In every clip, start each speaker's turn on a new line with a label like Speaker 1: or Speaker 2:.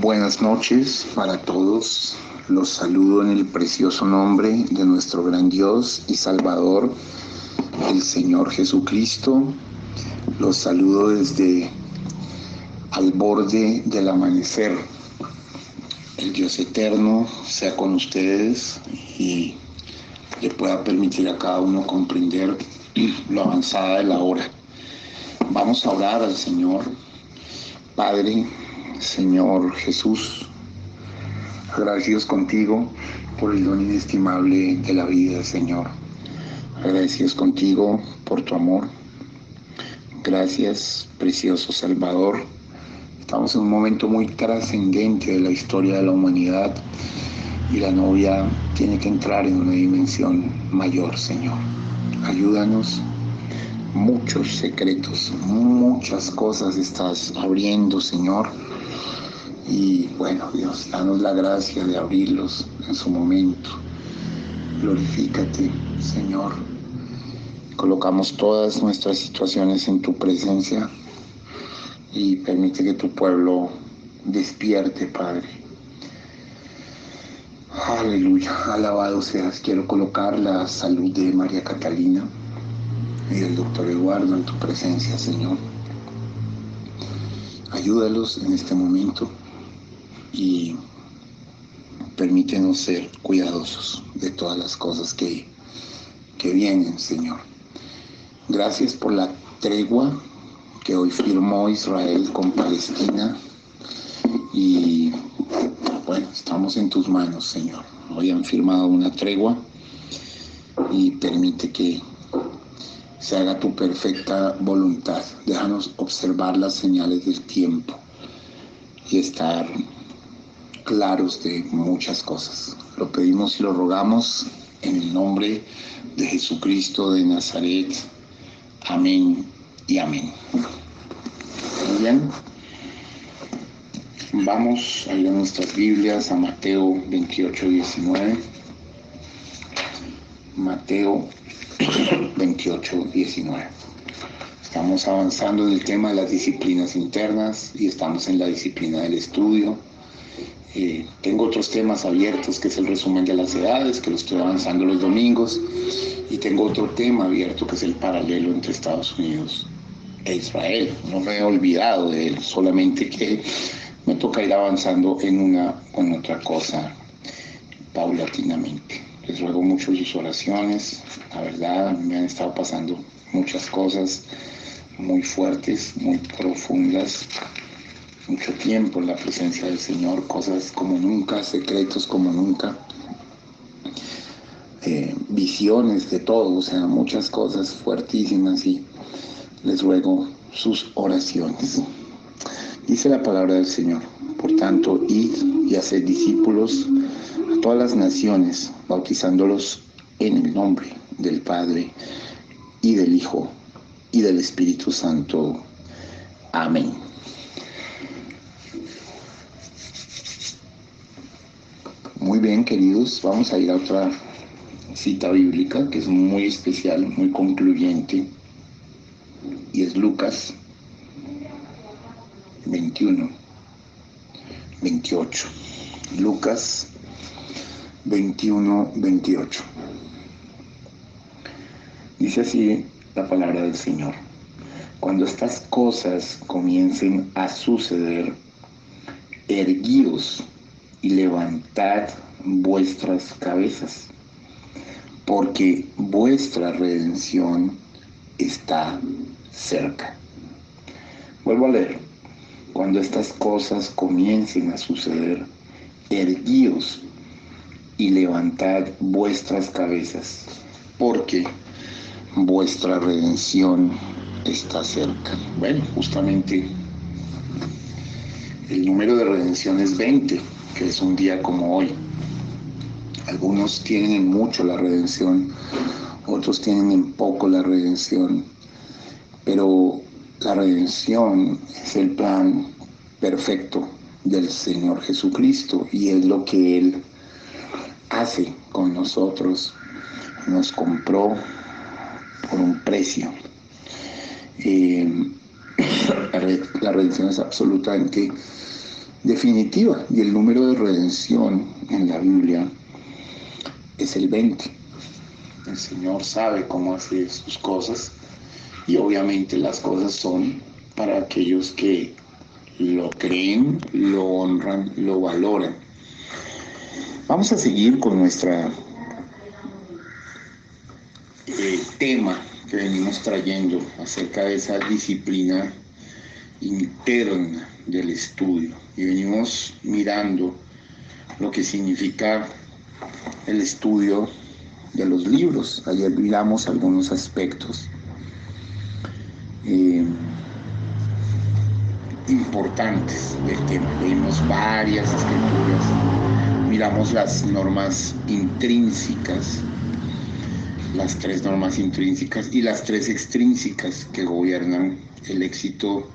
Speaker 1: Buenas noches para todos. Los saludo en el precioso nombre de nuestro gran Dios y Salvador, el Señor Jesucristo. Los saludo desde al borde del amanecer. El Dios eterno sea con ustedes y le pueda permitir a cada uno comprender lo avanzada de la hora. Vamos a orar al Señor. Padre, Señor Jesús, agradecidos contigo por el don inestimable de la vida, Señor. Agradecidos contigo por tu amor. Gracias, precioso Salvador. Estamos en un momento muy trascendente de la historia de la humanidad y la novia tiene que entrar en una dimensión mayor, Señor. Ayúdanos. Muchos secretos, muchas cosas estás abriendo, Señor. Y bueno, Dios, danos la gracia de abrirlos en su momento. Glorifícate, Señor. Colocamos todas nuestras situaciones en tu presencia y permite que tu pueblo despierte, Padre. Aleluya, alabado seas. Quiero colocar la salud de María Catalina y del doctor Eduardo en tu presencia, Señor. Ayúdalos en este momento y permítenos ser cuidadosos de todas las cosas que vienen, Señor. Gracias por la tregua que hoy firmó Israel con Palestina y bueno, estamos en tus manos, Señor. Hoy han firmado una tregua y permite que se haga tu perfecta voluntad. Déjanos observar las señales del tiempo y estar claros de muchas cosas. Lo pedimos y lo rogamos en el nombre de Jesucristo de Nazaret. Amén y amén. Muy bien. Vamos a ir a nuestras Biblias a Mateo 28:19. Mateo 28:19. Estamos avanzando en el tema de las disciplinas internas y estamos en la disciplina del estudio. Tengo otros temas abiertos, que es el resumen de las edades, que lo estoy avanzando los domingos, y tengo otro tema abierto, que es el paralelo entre Estados Unidos e Israel. No me he olvidado de él, solamente que me toca ir avanzando en una o en otra cosa paulatinamente. Les ruego mucho sus oraciones. La verdad, me han estado pasando muchas cosas muy fuertes, muy profundas, mucho tiempo en la presencia del Señor, cosas como nunca, secretos como nunca, visiones de todo, o sea, muchas cosas fuertísimas, y les ruego sus oraciones. Dice la palabra del Señor: por tanto, id y haced discípulos a todas las naciones, bautizándolos en el nombre del Padre y del Hijo y del Espíritu Santo. Amén. Muy bien, queridos, vamos a ir a otra cita bíblica que es muy especial, muy concluyente, y es Lucas 21:28. Lucas 21:28. Dice así la palabra del Señor: cuando estas cosas comiencen a suceder, erguíos y levantad vuestras cabezas, porque vuestra redención está cerca. Vuelvo a leer: cuando estas cosas comiencen a suceder, erguíos y levantad vuestras cabezas, porque vuestra redención está cerca. Bueno, justamente el número de redención es 20, que es un día como hoy. Algunos tienen en mucho la redención, otros tienen en poco la redención, pero la redención es el plan perfecto del Señor Jesucristo y es lo que Él hace con nosotros. Nos compró por un precio. La redención es absolutamente definitiva, y el número de redención en la Biblia es el 20. El Señor sabe cómo hacer sus cosas, y obviamente las cosas son para aquellos que lo creen, lo honran, lo valoran. Vamos a seguir con nuestra tema que venimos trayendo acerca de esa disciplina interna del estudio, y venimos mirando lo que significa el estudio de los libros. Ayer miramos algunos aspectos importantes del tema. Leímos varias escrituras, miramos las normas intrínsecas, las 3 normas intrínsecas y las 3 extrínsecas que gobiernan el éxito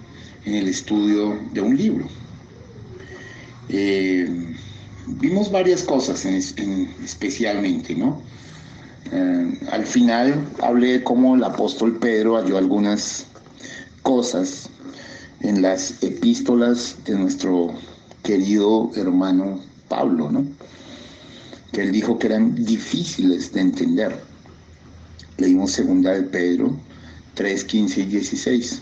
Speaker 1: en el estudio de un libro. Vimos varias cosas especialmente, ¿no? Al final hablé de cómo el apóstol Pedro halló algunas cosas en las epístolas de nuestro querido hermano Pablo, ¿no? Que él dijo que eran difíciles de entender. Leímos 2 de Pedro 3, 15 y 16.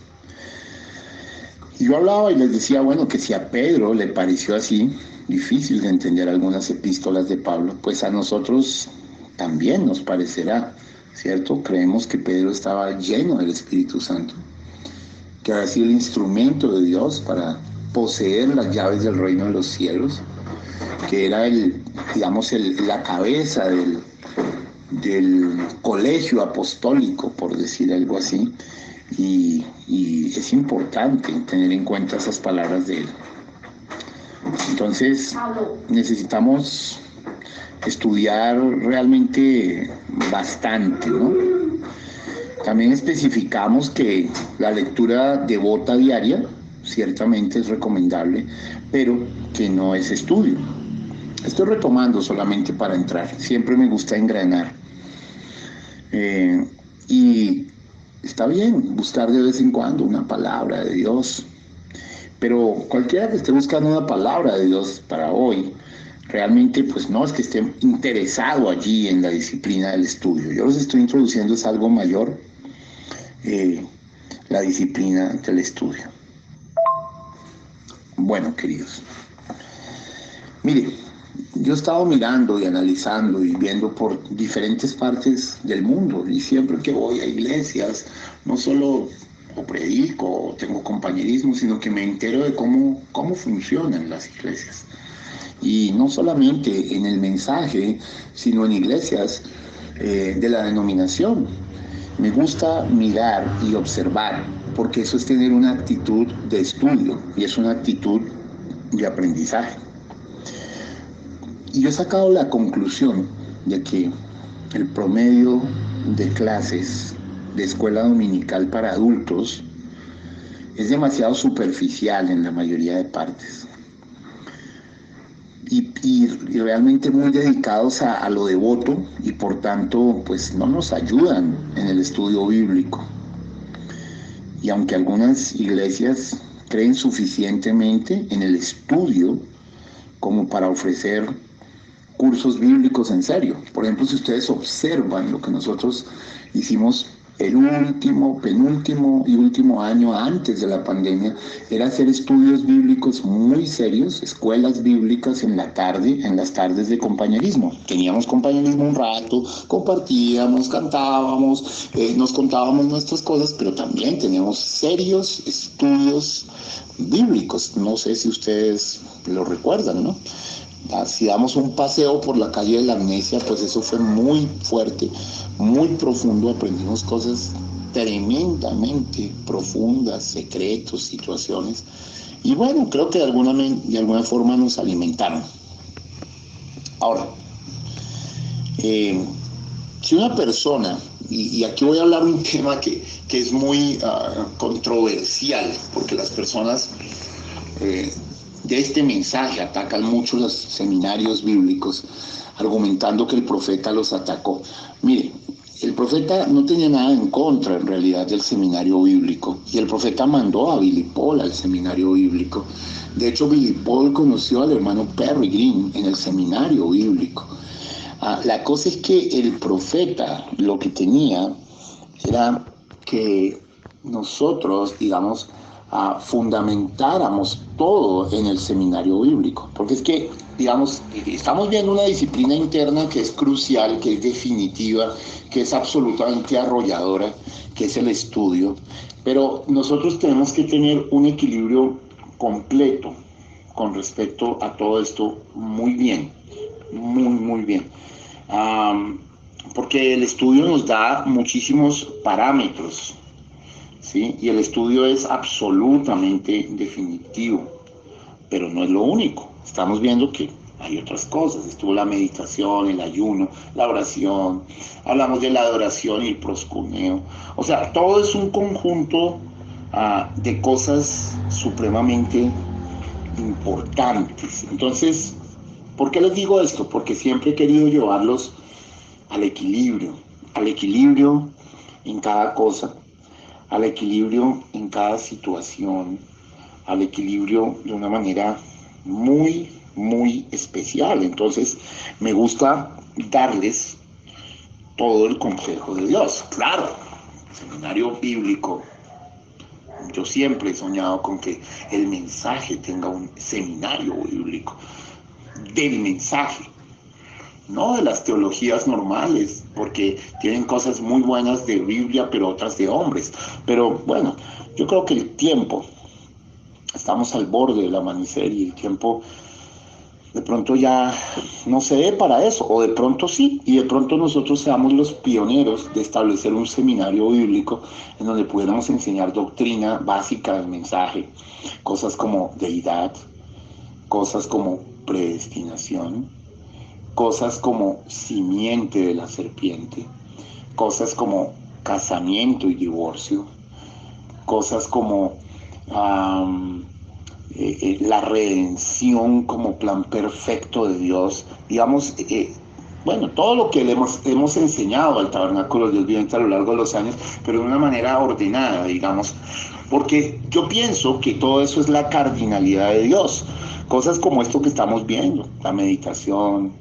Speaker 1: Y yo hablaba y les decía, bueno, que si a Pedro le pareció así difícil de entender algunas epístolas de Pablo, pues a nosotros también nos parecerá, ¿cierto? Creemos que Pedro estaba lleno del Espíritu Santo, que había sido el instrumento de Dios para poseer las llaves del reino de los cielos, que era la cabeza del colegio apostólico, por decir algo así, y es importante tener en cuenta esas palabras de él. Entonces necesitamos estudiar realmente bastante, ¿no? También especificamos que la lectura devota diaria ciertamente es recomendable, pero que no es estudio. Estoy retomando solamente para entrar, siempre me gusta engranar. Y está bien buscar de vez en cuando una palabra de Dios, pero cualquiera que esté buscando una palabra de Dios para hoy, realmente pues no es que esté interesado allí en la disciplina del estudio. Yo los estoy introduciendo es algo mayor, la disciplina del estudio. Bueno, queridos, mire, yo he estado mirando y analizando y viendo por diferentes partes del mundo, y siempre que voy a iglesias, no solo o predico o tengo compañerismo, sino que me entero de cómo funcionan las iglesias. Y no solamente en el mensaje, sino en iglesias de la denominación. Me gusta mirar y observar, porque eso es tener una actitud de estudio y es una actitud de aprendizaje. Y yo he sacado la conclusión de que el promedio de clases de escuela dominical para adultos es demasiado superficial en la mayoría de partes. Y realmente muy dedicados a lo devoto, y por tanto pues no nos ayudan en el estudio bíblico. Y aunque algunas iglesias creen suficientemente en el estudio como para ofrecer cursos bíblicos en serio. Por ejemplo, si ustedes observan lo que nosotros hicimos el penúltimo y último año antes de la pandemia, era hacer estudios bíblicos muy serios, escuelas bíblicas en la tarde, en las tardes de compañerismo. Teníamos compañerismo un rato, compartíamos, cantábamos, nos contábamos nuestras cosas, pero también teníamos serios estudios bíblicos. No sé si ustedes lo recuerdan, ¿no? Si damos un paseo por la calle de la Amnesia, pues eso fue muy fuerte, muy profundo. Aprendimos cosas tremendamente profundas, secretos, situaciones. Y bueno, creo que de alguna forma nos alimentaron. Ahora, si una persona, y aquí voy a hablar de un tema que es muy controversial, porque las personas de este mensaje atacan mucho los seminarios bíblicos, argumentando que el profeta los atacó. Mire, el profeta no tenía nada en contra en realidad del seminario bíblico, y el profeta mandó a Billy Paul al seminario bíblico. De hecho, Billy Paul conoció al hermano Perry Green en el seminario bíblico. La cosa es que el profeta lo que tenía era que nosotros, digamos, fundamentáramos todo en el seminario bíblico. Porque es que, digamos, estamos viendo una disciplina interna que es crucial, que es definitiva, que es absolutamente arrolladora, que es el estudio. Pero nosotros tenemos que tener un equilibrio completo con respecto a todo esto muy bien, muy bien. Porque el estudio nos da muchísimos parámetros, ¿sí? Y el estudio es absolutamente definitivo, pero no es lo único. Estamos viendo que hay otras cosas. Estuvo la meditación, el ayuno, la oración, hablamos de la adoración y el proscuneo. O sea, todo es un conjunto de cosas supremamente importantes. Entonces, ¿por qué les digo esto? Porque siempre he querido llevarlos al equilibrio en cada cosa, al equilibrio en cada situación, al equilibrio de una manera muy especial. Entonces, me gusta darles todo el consejo de Dios. Claro, seminario bíblico. Yo siempre he soñado con que el mensaje tenga un seminario bíblico, del mensaje, no de las teologías normales, porque tienen cosas muy buenas de Biblia, pero otras de hombres. Pero bueno, yo creo que el tiempo, estamos al borde del amanecer y el tiempo de pronto ya no se dé para eso, o de pronto sí, y de pronto nosotros seamos los pioneros de establecer un seminario bíblico en donde pudiéramos enseñar doctrina básica del mensaje, cosas como deidad, cosas como predestinación, cosas como simiente de la serpiente, cosas como casamiento y divorcio, cosas como la redención como plan perfecto de Dios, digamos, bueno, todo lo que le hemos enseñado al Tabernáculo del Viviente a lo largo de los años, pero de una manera ordenada, digamos, porque yo pienso que todo eso es la cardinalidad de Dios, cosas como esto que estamos viendo, la meditación,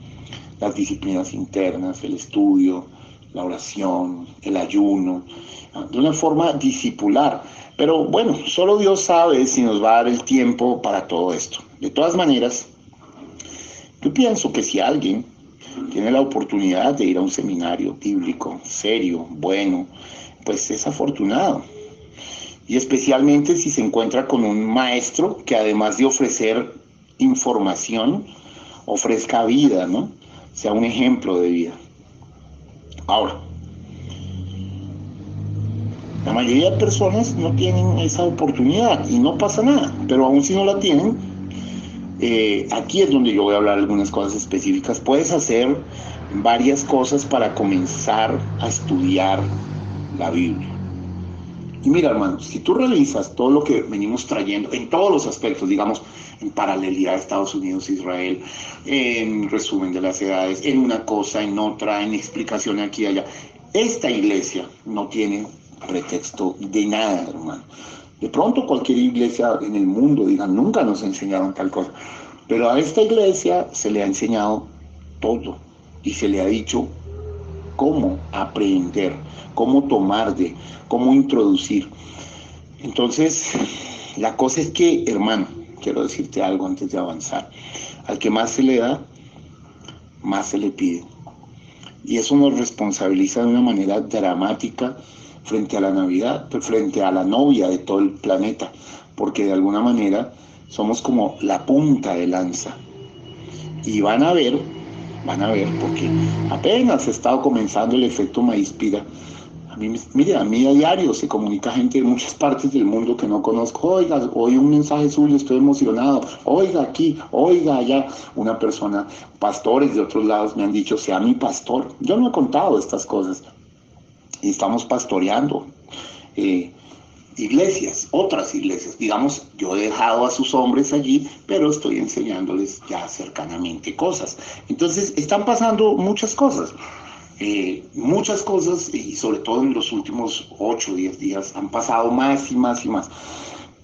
Speaker 1: las disciplinas internas, el estudio, la oración, el ayuno, de una forma discipular. Pero bueno, solo Dios sabe si nos va a dar el tiempo para todo esto. De todas maneras, yo pienso que si alguien tiene la oportunidad de ir a un seminario bíblico, serio, bueno, pues es afortunado. Y especialmente si se encuentra con un maestro que además de ofrecer información, ofrezca vida, ¿no? Sea un ejemplo de vida. Ahora, la mayoría de personas no tienen esa oportunidad y no pasa nada, pero aún si no la tienen, aquí es donde yo voy a hablar algunas cosas específicas. Puedes hacer varias cosas para comenzar a estudiar la Biblia. Y mira, hermanos, si tú revisas todo lo que venimos trayendo en todos los aspectos, digamos, en paralelidad a Estados Unidos, Israel, en resumen de las edades, en una cosa, en otra, en explicación aquí y allá, esta iglesia no tiene pretexto de nada, hermano. De pronto cualquier iglesia en el mundo diga, nunca nos enseñaron tal cosa, pero a esta iglesia se le ha enseñado todo y se le ha dicho cómo aprender, cómo tomar cómo introducir. Entonces, la cosa es que, hermano, quiero decirte algo antes de avanzar. Al que más se le da, más se le pide. Y eso nos responsabiliza de una manera dramática frente a la Navidad, frente a la novia de todo el planeta, porque de alguna manera somos como la punta de lanza. Y van a ver, porque apenas ha estado comenzando el efecto Maíz-Pira. A mí a diario se comunica gente de muchas partes del mundo que no conozco. Oiga, oí un mensaje suyo, estoy emocionado. Oiga aquí, oiga allá. Una persona, pastores de otros lados me han dicho, sea mi pastor. Yo no he contado estas cosas. Y estamos pastoreando iglesias, otras iglesias. Digamos, yo he dejado a sus hombres allí, pero estoy enseñándoles ya cercanamente cosas. Entonces, están pasando muchas cosas. Muchas cosas, y sobre todo en los últimos 8 o 10 días, han pasado más y más y más.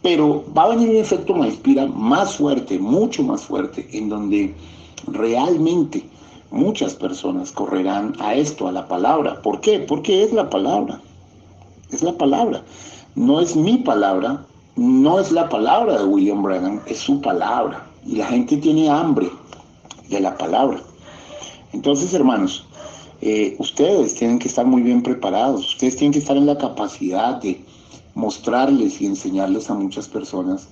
Speaker 1: Pero va a venir un efecto Maespira más fuerte, mucho más fuerte, en donde realmente muchas personas correrán a esto, a la palabra. ¿Por qué? Porque es la palabra. Es la palabra. No es mi palabra, no es la palabra de William Branham, es su palabra. Y la gente tiene hambre de la palabra. Entonces, hermanos, ustedes tienen que estar muy bien preparados. Ustedes tienen que estar en la capacidad de mostrarles y enseñarles a muchas personas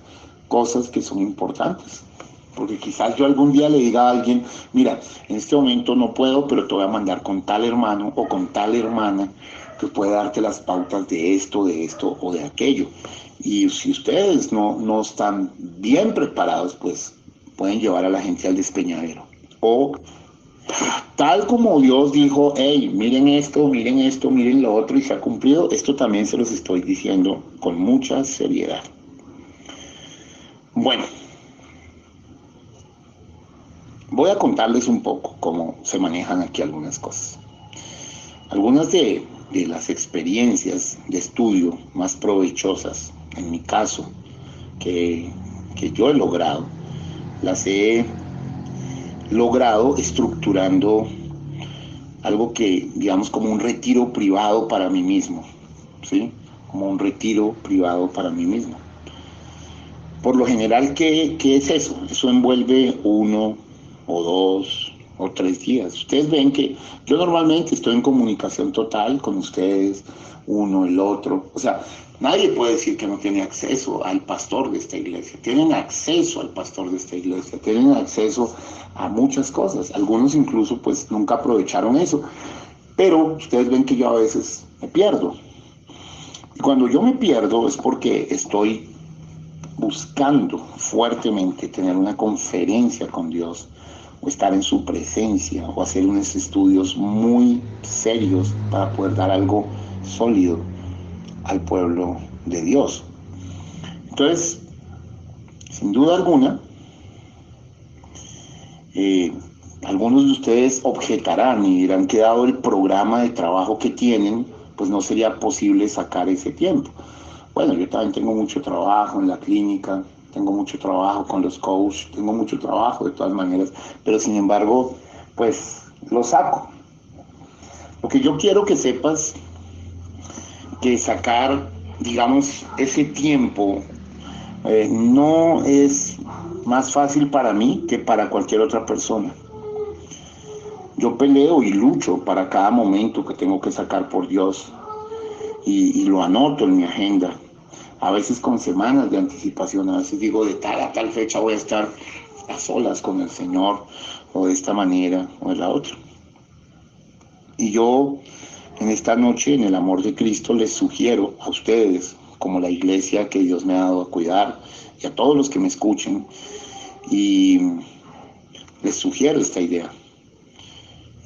Speaker 1: cosas que son importantes. Porque quizás yo algún día le diga a alguien, mira, en este momento no puedo, pero te voy a mandar con tal hermano o con tal hermana que puede darte las pautas de esto o de aquello. Y si ustedes no están bien preparados, pues pueden llevar a la gente al despeñadero. O tal como Dios dijo, hey, miren esto, miren lo otro y se ha cumplido, esto también se los estoy diciendo con mucha seriedad. Bueno, voy a contarles un poco cómo se manejan aquí algunas cosas. Algunas de las experiencias de estudio más provechosas, en mi caso, que yo he logrado, las he logrado estructurando algo que, digamos, como un retiro privado para mí mismo, ¿sí? Como un retiro privado para mí mismo. Por lo general, ¿qué es eso? Eso envuelve 1 o 2 o 3 días. Ustedes ven que yo normalmente estoy en comunicación total con ustedes, uno, el otro. O sea, nadie puede decir que no tiene acceso al pastor de esta iglesia. Tienen acceso al pastor de esta iglesia, tienen acceso a muchas cosas. Algunos incluso pues nunca aprovecharon eso. Pero ustedes ven que yo a veces me pierdo. Y cuando yo me pierdo es porque estoy buscando fuertemente tener una conferencia con Dios o estar en su presencia o hacer unos estudios muy serios para poder dar algo sólido al pueblo de Dios. Entonces, sin duda alguna, algunos de ustedes objetarán y dirán que dado el programa de trabajo que tienen, pues no sería posible sacar ese tiempo. Bueno, yo también tengo mucho trabajo en la clínica, tengo mucho trabajo con los coaches, tengo mucho trabajo de todas maneras, pero sin embargo, pues lo saco. Lo que yo quiero que sepas, que sacar, digamos, ese tiempo no es más fácil para mí que para cualquier otra persona. Yo peleo y lucho para cada momento que tengo que sacar por Dios y lo anoto en mi agenda. A veces con semanas de anticipación, a veces digo de tal a tal fecha voy a estar a solas con el Señor, o de esta manera, o de la otra. Y yo en esta noche, en el amor de Cristo, les sugiero a ustedes, como la iglesia que Dios me ha dado a cuidar, y a todos los que me escuchen, y les sugiero esta idea.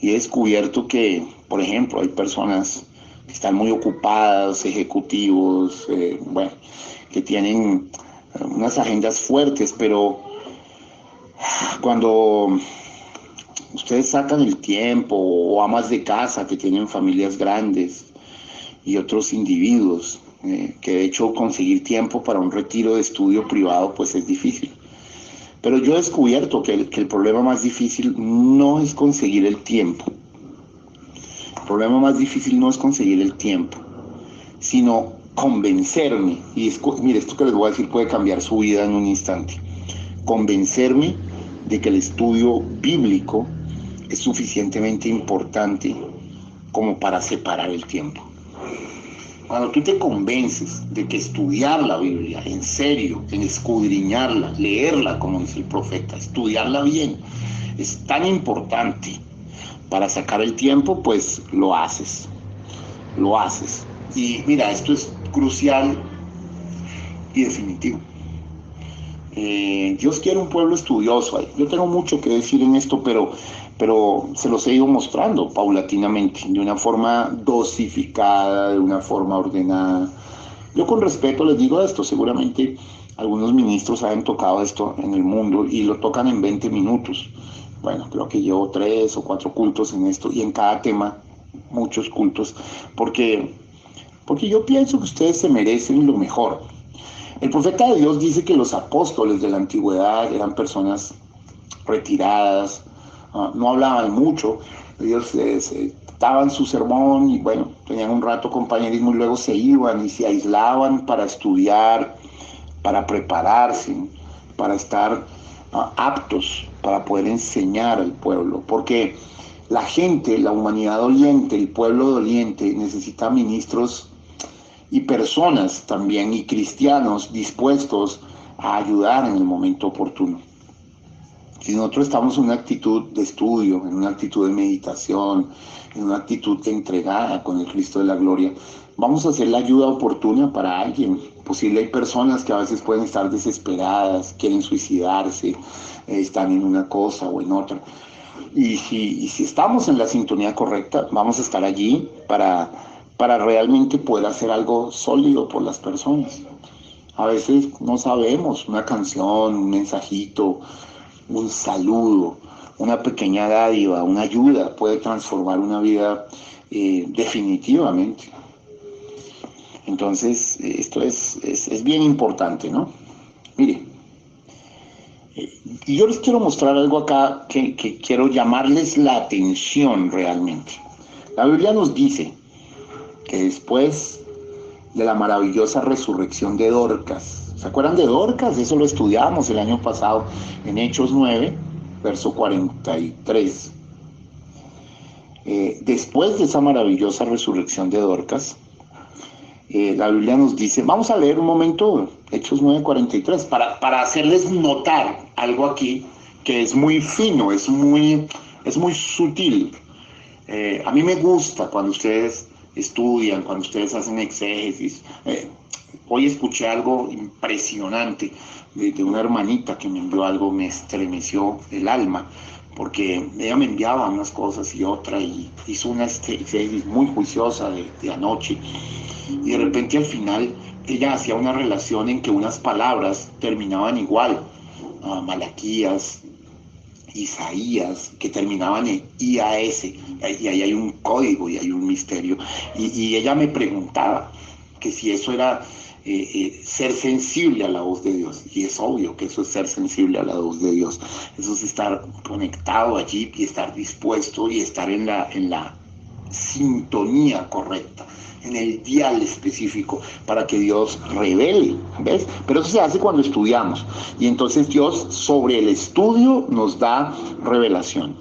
Speaker 1: Y he descubierto que, por ejemplo, hay personas que están muy ocupadas, ejecutivos, bueno, que tienen unas agendas fuertes, pero cuando ustedes sacan el tiempo, o amas de casa que tienen familias grandes y otros individuos, que de hecho conseguir tiempo para un retiro de estudio privado pues es difícil. Pero yo he descubierto que el problema más difícil no es conseguir el tiempo. El problema más difícil no es conseguir el tiempo, sino convencerme. Y mire, esto que les voy a decir puede cambiar su vida en un instante. Convencerme de que el estudio bíblico es suficientemente importante como para separar el tiempo. Cuando tú te convences de que estudiar la Biblia en serio, en escudriñarla, leerla como dice el profeta, estudiarla bien, es tan importante para sacar el tiempo, pues lo haces. Lo haces. Y mira, esto es crucial y definitivo. Dios quiere un pueblo estudioso. Yo tengo mucho que decir en esto, pero se los he ido mostrando paulatinamente, de una forma dosificada, de una forma ordenada. Yo con respeto les digo esto, seguramente algunos ministros han tocado esto en el mundo y lo tocan en 20 minutos. Bueno, creo que llevo 3 o 4 cultos en esto y en cada tema muchos cultos, porque yo pienso que ustedes se merecen lo mejor. El profeta de Dios dice que los apóstoles de la antigüedad eran personas retiradas, no hablaban mucho, ellos daban su sermón y bueno, tenían un rato compañerismo y luego se iban y se aislaban para estudiar, para prepararse, para estar aptos para poder enseñar al pueblo, porque la gente, la humanidad doliente, el pueblo doliente necesita ministros y personas también y cristianos dispuestos a ayudar en el momento oportuno. Si nosotros estamos en una actitud de estudio, en una actitud de meditación, en una actitud de entregada con el Cristo de la gloria, vamos a hacer la ayuda oportuna para alguien. Posible hay personas que a veces pueden estar desesperadas, quieren suicidarse, están en una cosa o en otra. Y si estamos en la sintonía correcta, vamos a estar allí para realmente poder hacer algo sólido por las personas. A veces no sabemos, una canción, un mensajito, un saludo, una pequeña dádiva, una ayuda puede transformar una vida definitivamente. Entonces, esto es bien importante, ¿no? Mire, y yo les quiero mostrar algo acá que quiero llamarles la atención realmente. La Biblia nos dice que después de la maravillosa resurrección de Dorcas, ¿se acuerdan de Dorcas? Eso lo estudiamos el año pasado en Hechos 9, verso 43. Después de esa maravillosa resurrección de Dorcas, la Biblia nos dice, vamos a leer un momento Hechos 9:43 para hacerles notar algo aquí que es muy fino, es muy sutil. A mí me gusta cuando ustedes estudian, cuando ustedes hacen exégesis. Hoy escuché algo impresionante de una hermanita que me envió algo, me estremeció el alma, porque ella me enviaba unas cosas y otra, y hizo una exégesis muy juiciosa de anoche, y de repente al final ella hacía una relación en que unas palabras terminaban igual, Malaquías, Isaías, que terminaban en IAS, y ahí hay un código y hay un misterio, y ella me preguntaba que si eso era ser sensible a la voz de Dios, y es obvio que eso es ser sensible a la voz de Dios, eso es estar conectado allí y estar dispuesto y estar en la sintonía correcta, en el dial específico para que Dios revele, ¿ves? Pero eso se hace cuando estudiamos, y entonces Dios sobre el estudio nos da revelación.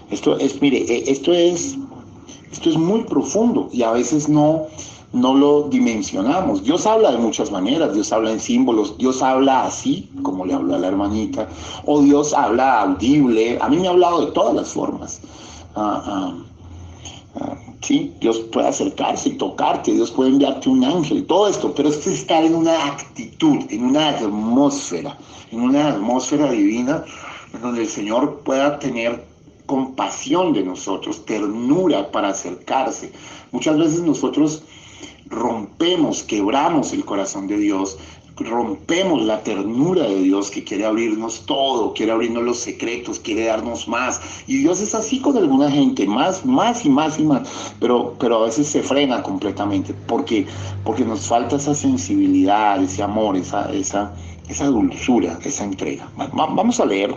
Speaker 1: Esto es muy profundo y a veces no lo dimensionamos. Dios habla de muchas maneras, Dios habla en símbolos, Dios habla así, como le habló a la hermanita, o Dios habla audible. A mí me ha hablado de todas las formas. Sí, Dios puede acercarse y tocarte, Dios puede enviarte un ángel, todo esto, pero es estar en una actitud, en una atmósfera divina, en donde el Señor pueda tener compasión de nosotros, ternura para acercarse. Muchas veces nosotros rompemos, quebramos el corazón de Dios, rompemos la ternura de Dios, que quiere abrirnos todo, quiere abrirnos los secretos, quiere darnos más, y Dios es así con alguna gente, más y más, pero a veces se frena completamente, porque nos falta esa sensibilidad, ese amor, esa dulzura, esa entrega. Vamos a leer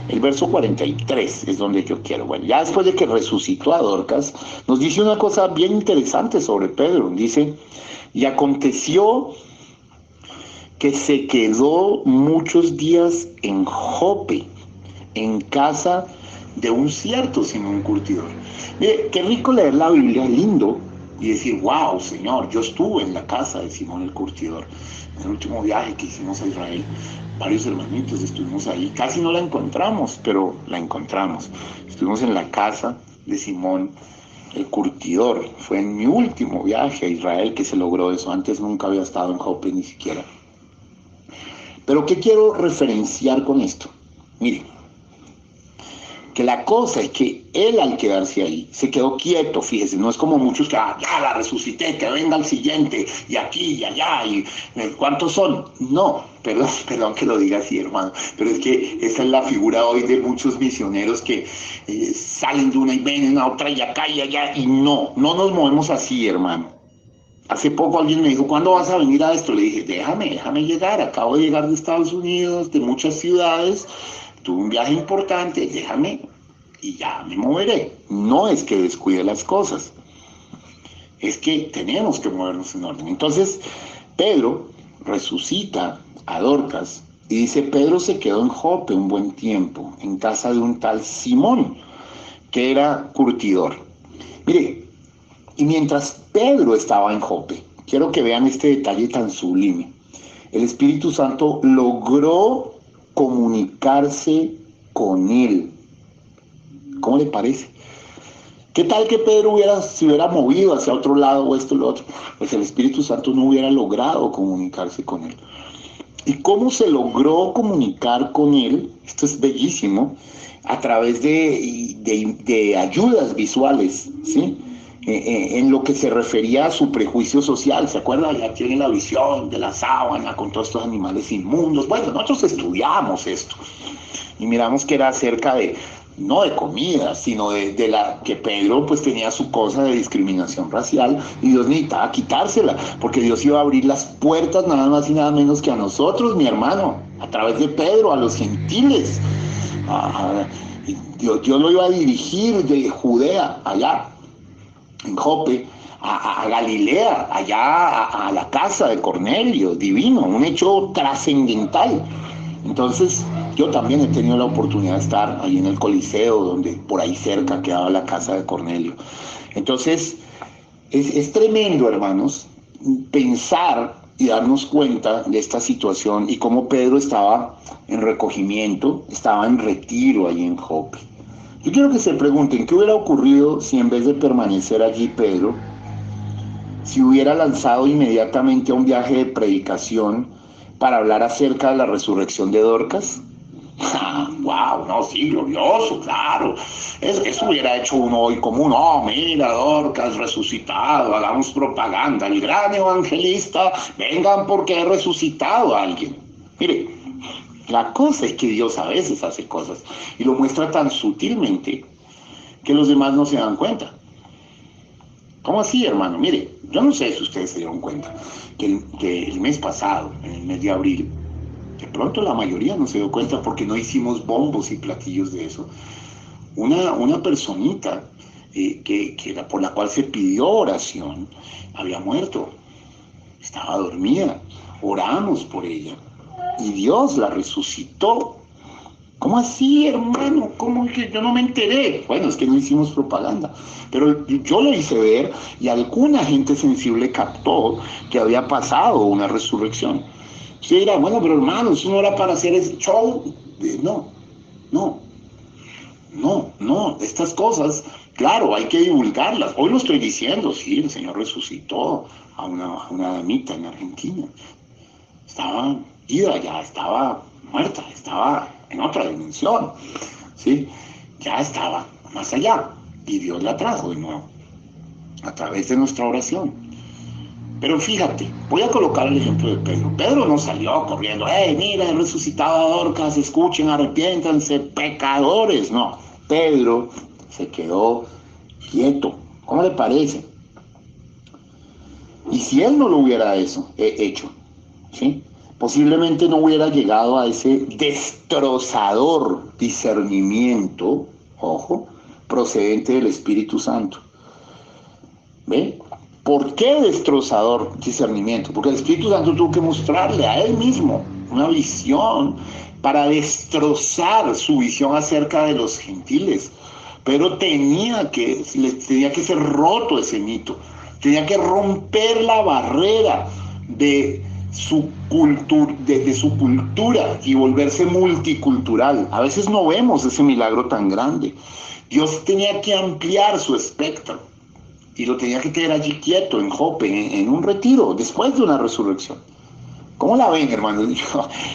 Speaker 1: el verso 43, es donde yo quiero. Bueno, ya después de que resucitó a Dorcas, nos dice una cosa bien interesante sobre Pedro. Dice, y aconteció que se quedó muchos días en Jope, en casa de un cierto Simón Curtidor. Mire, qué rico leer la Biblia, lindo, y decir, wow, Señor, yo estuve en la casa de Simón el Curtidor. En el último viaje que hicimos a Israel, varios hermanitos estuvimos ahí, casi no la encontramos, pero la encontramos. Estuvimos en la casa de Simón el Curtidor. Fue en mi último viaje a Israel que se logró eso. Antes nunca había estado en Jope ni siquiera. Pero ¿qué quiero referenciar con esto? Miren, que la cosa es que él al quedarse ahí se quedó quieto, fíjese, no es como muchos que ya la resucité, que venga el siguiente, y aquí y allá, y ¿cuántos son? No, perdón que lo diga así, hermano, pero es que esa es la figura hoy de muchos misioneros que salen de una y ven a otra y acá y allá, y no nos movemos así, hermano. Hace poco alguien me dijo, ¿cuándo vas a venir a esto? Le dije, déjame llegar, acabo de llegar de Estados Unidos, de muchas ciudades, tuve un viaje importante, déjame y ya me moveré. No es que descuide las cosas, es que tenemos que movernos en orden. Entonces, Pedro resucita a Dorcas y dice, Pedro se quedó en Jope un buen tiempo, en casa de un tal Simón, que era curtidor. Mire, y mientras Pedro estaba en Jope, quiero que vean este detalle tan sublime. El Espíritu Santo logró comunicarse con él. ¿Cómo le parece? ¿Qué tal que Pedro se hubiera movido hacia otro lado o esto o lo otro? Pues el Espíritu Santo no hubiera logrado comunicarse con él. ¿Y cómo se logró comunicar con él? Esto es bellísimo, a través de ayudas visuales, ¿sí? En lo que se refería a su prejuicio social. ¿Se acuerdan? Ya tiene la visión de la sábana con todos estos animales inmundos. Bueno, nosotros estudiamos esto y miramos que era acerca de, no de comida, sino de la que Pedro pues tenía su cosa de discriminación racial y Dios necesitaba quitársela, porque Dios iba a abrir las puertas nada más y nada menos que a nosotros, mi hermano, a través de Pedro, a los gentiles. Dios lo iba a dirigir de Judea, allá, en Jope, a Galilea, allá a la casa de Cornelio, divino, un hecho trascendental. Entonces, yo también he tenido la oportunidad de estar ahí en el Coliseo, donde por ahí cerca quedaba la casa de Cornelio. Entonces, es tremendo, hermanos, pensar y darnos cuenta de esta situación y cómo Pedro estaba en recogimiento, estaba en retiro allí en Jope. Yo quiero que se pregunten, ¿qué hubiera ocurrido si en vez de permanecer allí Pedro, si hubiera lanzado inmediatamente a un viaje de predicación para hablar acerca de la resurrección de Dorcas? ¡Wow! No, sí, glorioso, claro. Eso hubiera hecho uno hoy común. Oh, mira, Dorcas resucitado, hagamos propaganda. El gran evangelista, vengan porque he resucitado a alguien. Mire, la cosa es que Dios a veces hace cosas y lo muestra tan sutilmente que los demás no se dan cuenta. ¿Cómo así, hermano? Mire, yo no sé si ustedes se dieron cuenta que el mes pasado, en el mes de abril, de pronto la mayoría no se dio cuenta porque no hicimos bombos y platillos de eso. Una personita por la cual se pidió oración había muerto, estaba dormida, oramos por ella y Dios la resucitó. ¿Cómo así, hermano? ¿Cómo que yo no me enteré? Bueno, es que no hicimos propaganda, pero yo lo hice ver y alguna gente sensible captó que había pasado una resurrección. Usted dirá, bueno, pero hermano, eso no era para hacer ese show. No, estas cosas, claro, hay que divulgarlas. Hoy lo estoy diciendo, sí, el Señor resucitó a una damita en Argentina. Estaba ida ya, estaba muerta, estaba en otra dimensión, ¿sí? Ya estaba más allá y Dios la trajo de nuevo a través de nuestra oración. Pero fíjate, voy a colocar el ejemplo de Pedro. Pedro no salió corriendo, mira, he resucitado a Dorcas, escuchen, arrepiéntanse, pecadores. No, Pedro se quedó quieto. ¿Cómo le parece? Y si él no lo hubiera hecho, ¿sí? Posiblemente no hubiera llegado a ese destrozador discernimiento, ojo, procedente del Espíritu Santo. ¿Ve? ¿Por qué destrozador discernimiento? Porque el Espíritu Santo tuvo que mostrarle a él mismo una visión para destrozar su visión acerca de los gentiles. Pero tenía que ser roto ese mito, tenía que romper la barrera de su cultura y volverse multicultural. A veces no vemos ese milagro tan grande. Dios tenía que ampliar su espectro y lo tenía que tener allí quieto en Jope, en un retiro, después de una resurrección. ¿Cómo la ven, hermanos?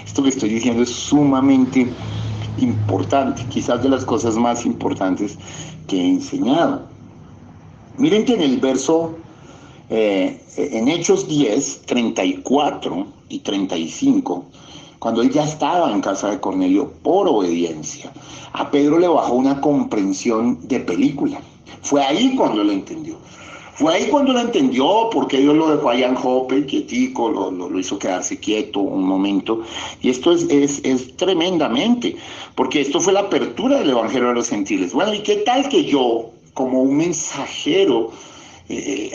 Speaker 1: Esto que estoy diciendo es sumamente importante, quizás de las cosas más importantes que he enseñado. Miren que en el verso, en Hechos 10, 34 y 35, cuando él ya estaba en casa de Cornelio por obediencia, a Pedro le bajó una comprensión de película. Fue ahí cuando lo entendió. Fue ahí cuando lo entendió, porque Dios lo dejó allá en Jope, quietico, lo hizo quedarse quieto un momento. Y esto es tremendamente, porque esto fue la apertura del Evangelio de los Gentiles. Bueno, ¿y qué tal que yo, como un mensajero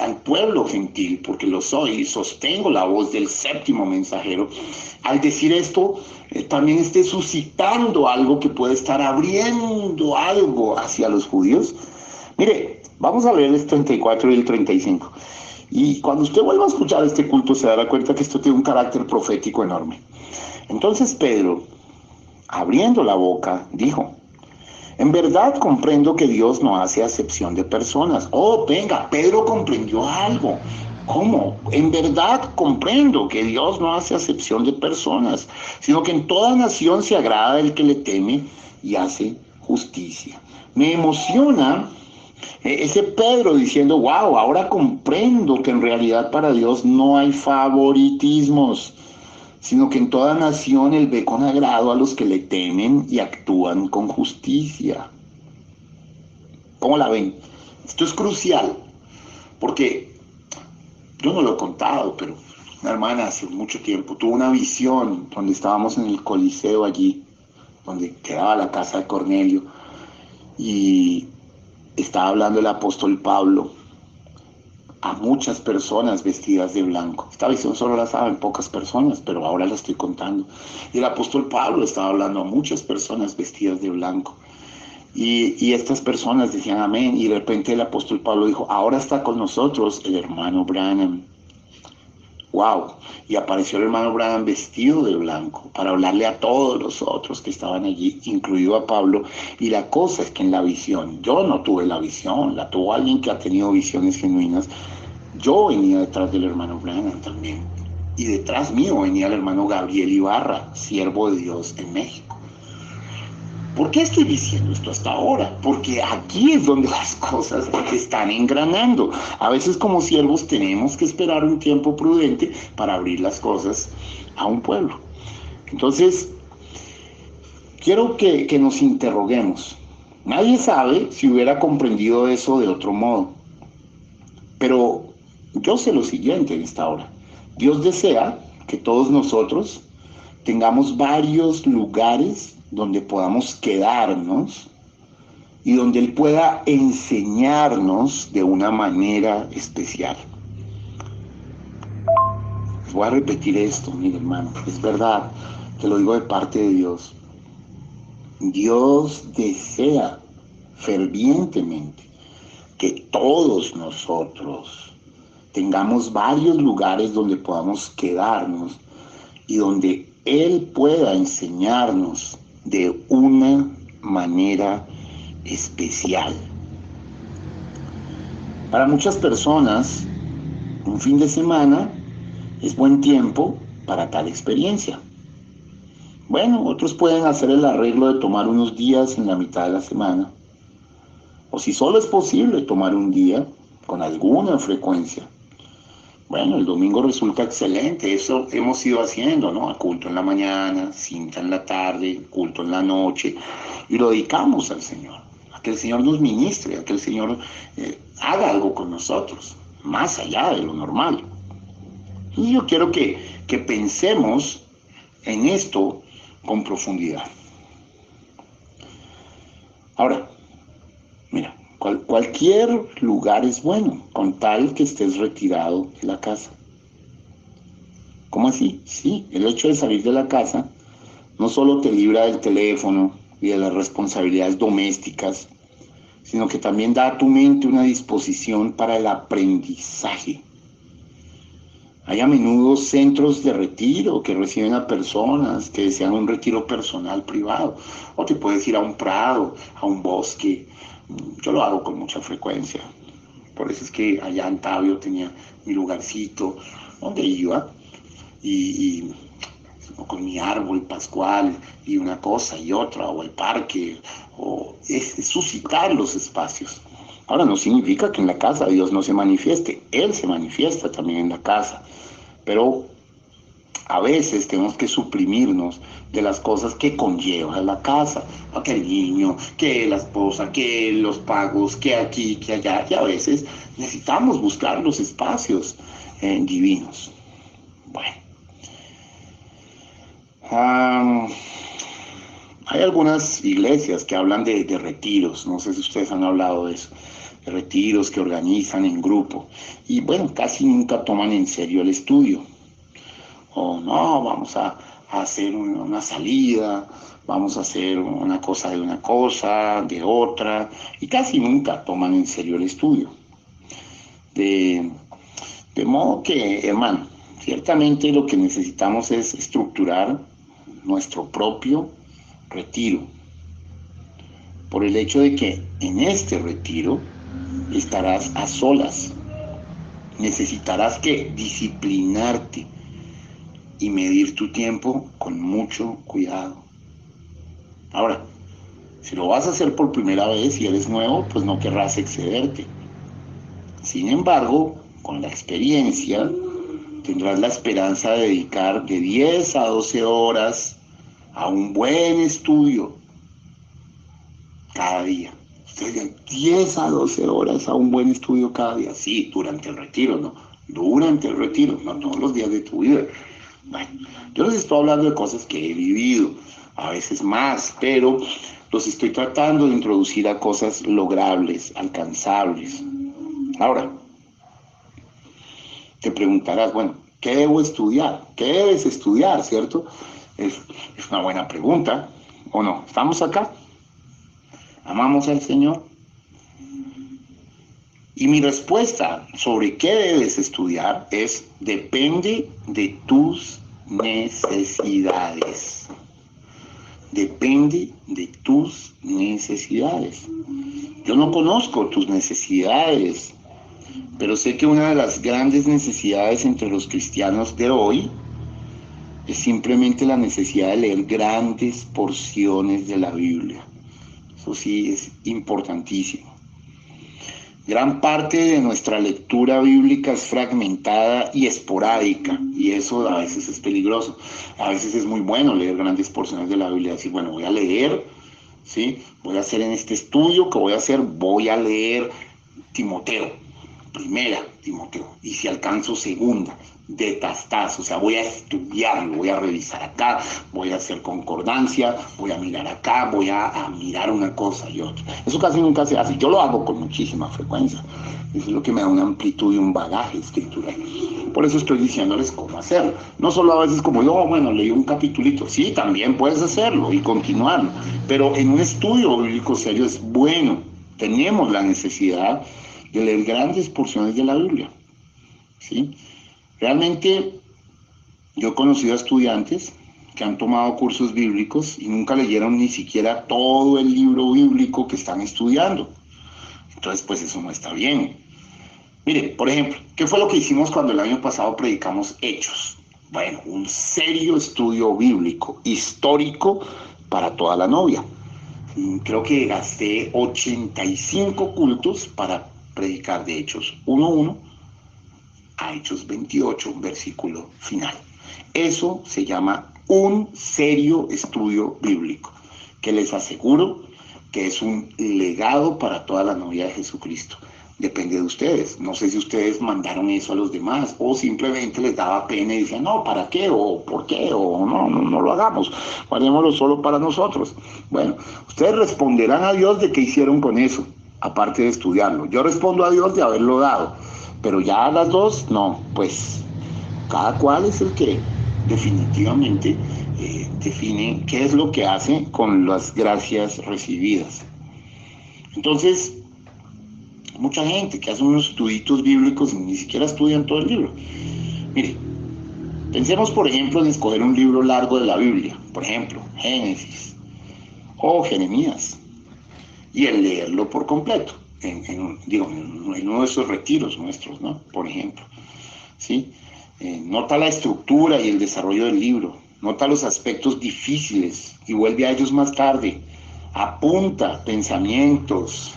Speaker 1: al pueblo gentil, porque lo soy y sostengo la voz del séptimo mensajero, al decir esto, también esté suscitando algo que puede estar abriendo algo hacia los judíos? Mire, vamos a leer el 34 y el 35. Y cuando usted vuelva a escuchar este culto se dará cuenta que esto tiene un carácter profético enorme. Entonces Pedro, abriendo la boca, dijo: en verdad comprendo que Dios no hace acepción de personas. Oh, venga, Pedro comprendió algo. ¿Cómo? En verdad comprendo que Dios no hace acepción de personas, sino que en toda nación se agrada el que le teme y hace justicia. Me emociona ese Pedro diciendo: wow, ahora comprendo que en realidad para Dios no hay favoritismos, sino que en toda nación Él ve con agrado a los que le temen y actúan con justicia. ¿Cómo la ven? Esto es crucial, porque yo no lo he contado, pero una hermana hace mucho tiempo tuvo una visión donde estábamos en el Coliseo allí, donde quedaba la casa de Cornelio, y estaba hablando el apóstol Pablo a muchas personas vestidas de blanco. Esta visión solo la saben pocas personas, pero ahora la estoy contando. Y el apóstol Pablo estaba hablando a muchas personas vestidas de blanco. Y estas personas decían amén. Y de repente el apóstol Pablo dijo: ahora está con nosotros el hermano Branham. ¡Wow! Y apareció el hermano Branham vestido de blanco para hablarle a todos los otros que estaban allí, incluido a Pablo. Y la cosa es que en la visión, yo no tuve la visión, la tuvo alguien que ha tenido visiones genuinas. Yo venía detrás del hermano Branham también. Y detrás mío venía el hermano Gabriel Ibarra, siervo de Dios en México. ¿Por qué estoy diciendo esto hasta ahora? Porque aquí es donde las cosas están engranando. A veces como siervos tenemos que esperar un tiempo prudente para abrir las cosas a un pueblo. Entonces, quiero que nos interroguemos. Nadie sabe si hubiera comprendido eso de otro modo. Pero yo sé lo siguiente en esta hora. Dios desea que todos nosotros tengamos varios lugares donde podamos quedarnos y donde Él pueda enseñarnos de una manera especial. Voy a repetir esto, mi hermano. Es verdad, te lo digo de parte de Dios. Dios desea fervientemente que todos nosotros tengamos varios lugares donde podamos quedarnos y donde Él pueda enseñarnos de una manera especial. Para muchas personas, un fin de semana es buen tiempo para tal experiencia. Bueno, otros pueden hacer el arreglo de tomar unos días en la mitad de la semana. O si solo es posible tomar un día con alguna frecuencia. Bueno, el domingo resulta excelente, eso hemos ido haciendo, ¿no? Culto en la mañana, cinta en la tarde, culto en la noche, y lo dedicamos al Señor, a que el Señor nos ministre, a que el Señor haga algo con nosotros, más allá de lo normal. Y yo quiero que pensemos en esto con profundidad. Ahora, mira, cualquier lugar es bueno, con tal que estés retirado de la casa. ¿Cómo así? Sí, el hecho de salir de la casa no solo te libra del teléfono y de las responsabilidades domésticas, sino que también da a tu mente una disposición para el aprendizaje. Hay a menudo centros de retiro que reciben a personas que desean un retiro personal privado, o te puedes ir a un prado, a un bosque. Yo lo hago con mucha frecuencia. Por eso es que allá en Tabio tenía mi lugarcito donde iba y o con mi árbol pascual y una cosa y otra, o el parque, o es suscitar los espacios. Ahora, no significa que en la casa Dios no se manifieste, Él se manifiesta también en la casa, pero a veces tenemos que suprimirnos de las cosas que conlleva la casa, que el niño, que la esposa, que los pagos, que aquí, que allá, y a veces necesitamos buscar los espacios divinos. Bueno, hay algunas iglesias que hablan de retiros, no sé si ustedes han hablado de eso, de retiros que organizan en grupo, y bueno, casi nunca toman en serio el estudio. O no, vamos a hacer una salida, vamos a hacer una cosa, de otra, y casi nunca toman en serio el estudio. De modo que, hermano, ciertamente lo que necesitamos es estructurar nuestro propio retiro, por el hecho de que en este retiro estarás a solas, necesitarás que disciplinarte y medir tu tiempo con mucho cuidado. Ahora, si lo vas a hacer por primera vez y eres nuevo, pues no querrás excederte. Sin embargo, con la experiencia, tendrás la esperanza de dedicar de 10 a 12 horas a un buen estudio cada día. Ustedes 10 a 12 horas a un buen estudio cada día. Sí, durante el retiro, ¿no? Durante el retiro, no todos los días de tu vida. Bueno, yo les estoy hablando de cosas que he vivido, a veces más, pero los estoy tratando de introducir a cosas logrables, alcanzables. Ahora, te preguntarás, bueno, ¿qué debo estudiar? ¿Qué debes estudiar, cierto? Es una buena pregunta, ¿o no? ¿Estamos acá? ¿Amamos al Señor? Y mi respuesta sobre qué debes estudiar es, depende de tus necesidades. Depende de tus necesidades. Yo no conozco tus necesidades, pero sé que una de las grandes necesidades entre los cristianos de hoy es simplemente la necesidad de leer grandes porciones de la Biblia. Eso sí es importantísimo. Gran parte de nuestra lectura bíblica es fragmentada y esporádica, y eso a veces es peligroso. A veces es muy bueno leer grandes porciones de la Biblia, decir, bueno, voy a leer, ¿sí? Voy a hacer en este estudio que voy a hacer, voy a leer Timoteo, primera Timoteo, y si alcanzo segunda, de tastazo, o sea, voy a estudiarlo, voy a revisar acá, voy a hacer concordancia, voy a mirar acá, voy a mirar una cosa y otra. Eso casi nunca se hace, yo lo hago con muchísima frecuencia, eso es lo que me da una amplitud y un bagaje escritural. Por eso estoy diciéndoles cómo hacerlo, no solo a veces como yo, bueno, leí un capitulito, sí, también puedes hacerlo y continuarlo, pero en un estudio bíblico serio es bueno, tenemos la necesidad de leer grandes porciones de la Biblia, ¿sí? Realmente yo he conocido a estudiantes que han tomado cursos bíblicos y nunca leyeron ni siquiera todo el libro bíblico que están estudiando. Entonces, pues eso no está bien. Mire, por ejemplo, ¿qué fue lo que hicimos cuando el año pasado predicamos Hechos? Bueno, un serio estudio bíblico, histórico para toda la novia. Creo que gasté 85 cultos para predicar de Hechos 1:1 a Hechos 28, versículo final. Eso se llama un serio estudio bíblico, que les aseguro que es un legado para toda la novia de Jesucristo. Depende de ustedes. No sé si ustedes mandaron eso a los demás o simplemente les daba pena y decían, no, ¿para qué? O ¿por qué? O no lo hagamos. Hagámoslo solo para nosotros. Bueno, ustedes responderán a Dios de qué hicieron con eso, aparte de estudiarlo. Yo respondo a Dios de haberlo dado. Pero ya a las dos, no, pues cada cual es el que definitivamente define qué es lo que hace con las gracias recibidas. Entonces, mucha gente que hace unos estudios bíblicos y ni siquiera estudian todo el libro. Mire, pensemos por ejemplo en escoger un libro largo de la Biblia, por ejemplo, Génesis o Jeremías, y el leerlo por completo. En uno de esos retiros nuestros, ¿no? Por ejemplo, ¿sí? Nota la estructura y el desarrollo del libro, nota los aspectos difíciles y vuelve a ellos más tarde. Apunta pensamientos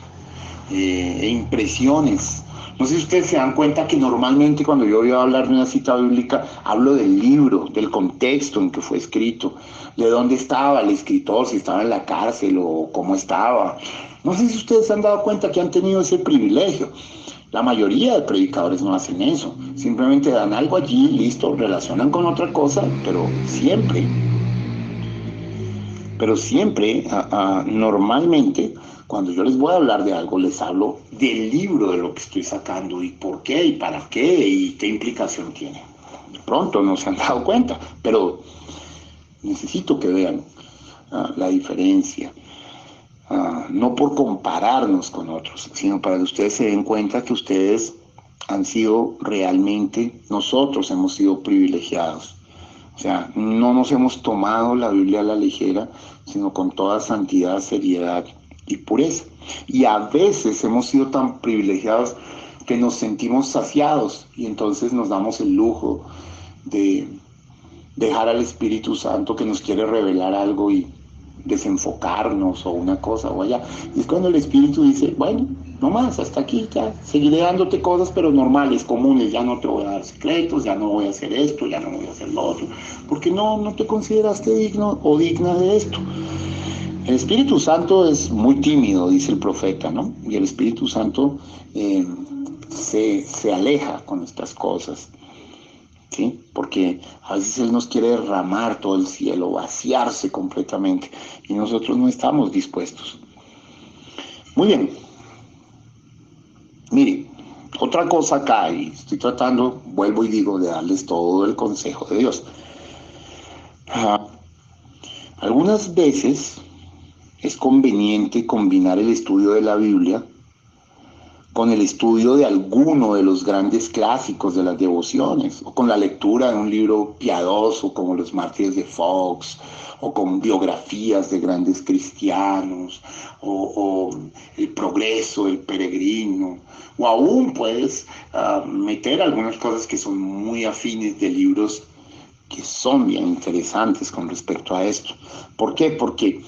Speaker 1: e impresiones. No sé si ustedes se dan cuenta que normalmente cuando yo voy a hablar de una cita bíblica, hablo del libro, del contexto en que fue escrito, de dónde estaba el escritor, si estaba en la cárcel o cómo estaba. No sé si ustedes se han dado cuenta que han tenido ese privilegio. La mayoría de predicadores no hacen eso. Simplemente dan algo allí, listo, relacionan con otra cosa, pero siempre, normalmente, cuando yo les voy a hablar de algo, les hablo del libro de lo que estoy sacando y por qué y para qué y qué implicación tiene. De pronto no se han dado cuenta, pero necesito que vean la diferencia. No por compararnos con otros, sino para que ustedes se den cuenta que ustedes han sido realmente, nosotros hemos sido privilegiados. O sea, no nos hemos tomado la Biblia a la ligera, sino con toda santidad, seriedad y pureza. Y a veces hemos sido tan privilegiados que nos sentimos saciados y entonces nos damos el lujo de dejar al Espíritu Santo que nos quiere revelar algo y desenfocarnos o una cosa o allá. Y es cuando el Espíritu dice, bueno, no más, hasta aquí, ya seguiré dándote cosas, pero normales, comunes, ya no te voy a dar secretos, ya no voy a hacer esto, ya no voy a hacer lo otro, porque no te consideraste digno o digna de esto. El Espíritu Santo es muy tímido, dice el profeta, ¿no? Y el Espíritu Santo se aleja con estas cosas, ¿sí? Porque a veces Él nos quiere derramar todo el cielo, vaciarse completamente, y nosotros no estamos dispuestos. Muy bien. Mire, otra cosa acá, y estoy tratando, vuelvo y digo, de darles todo el consejo de Dios. Algunas veces es conveniente combinar el estudio de la Biblia con el estudio de alguno de los grandes clásicos de las devociones, o con la lectura de un libro piadoso como Los Mártires de Fox, o con biografías de grandes cristianos, o El Progreso, El Peregrino, o aún puedes meter algunas cosas que son muy afines de libros que son bien interesantes con respecto a esto. ¿Por qué? Porque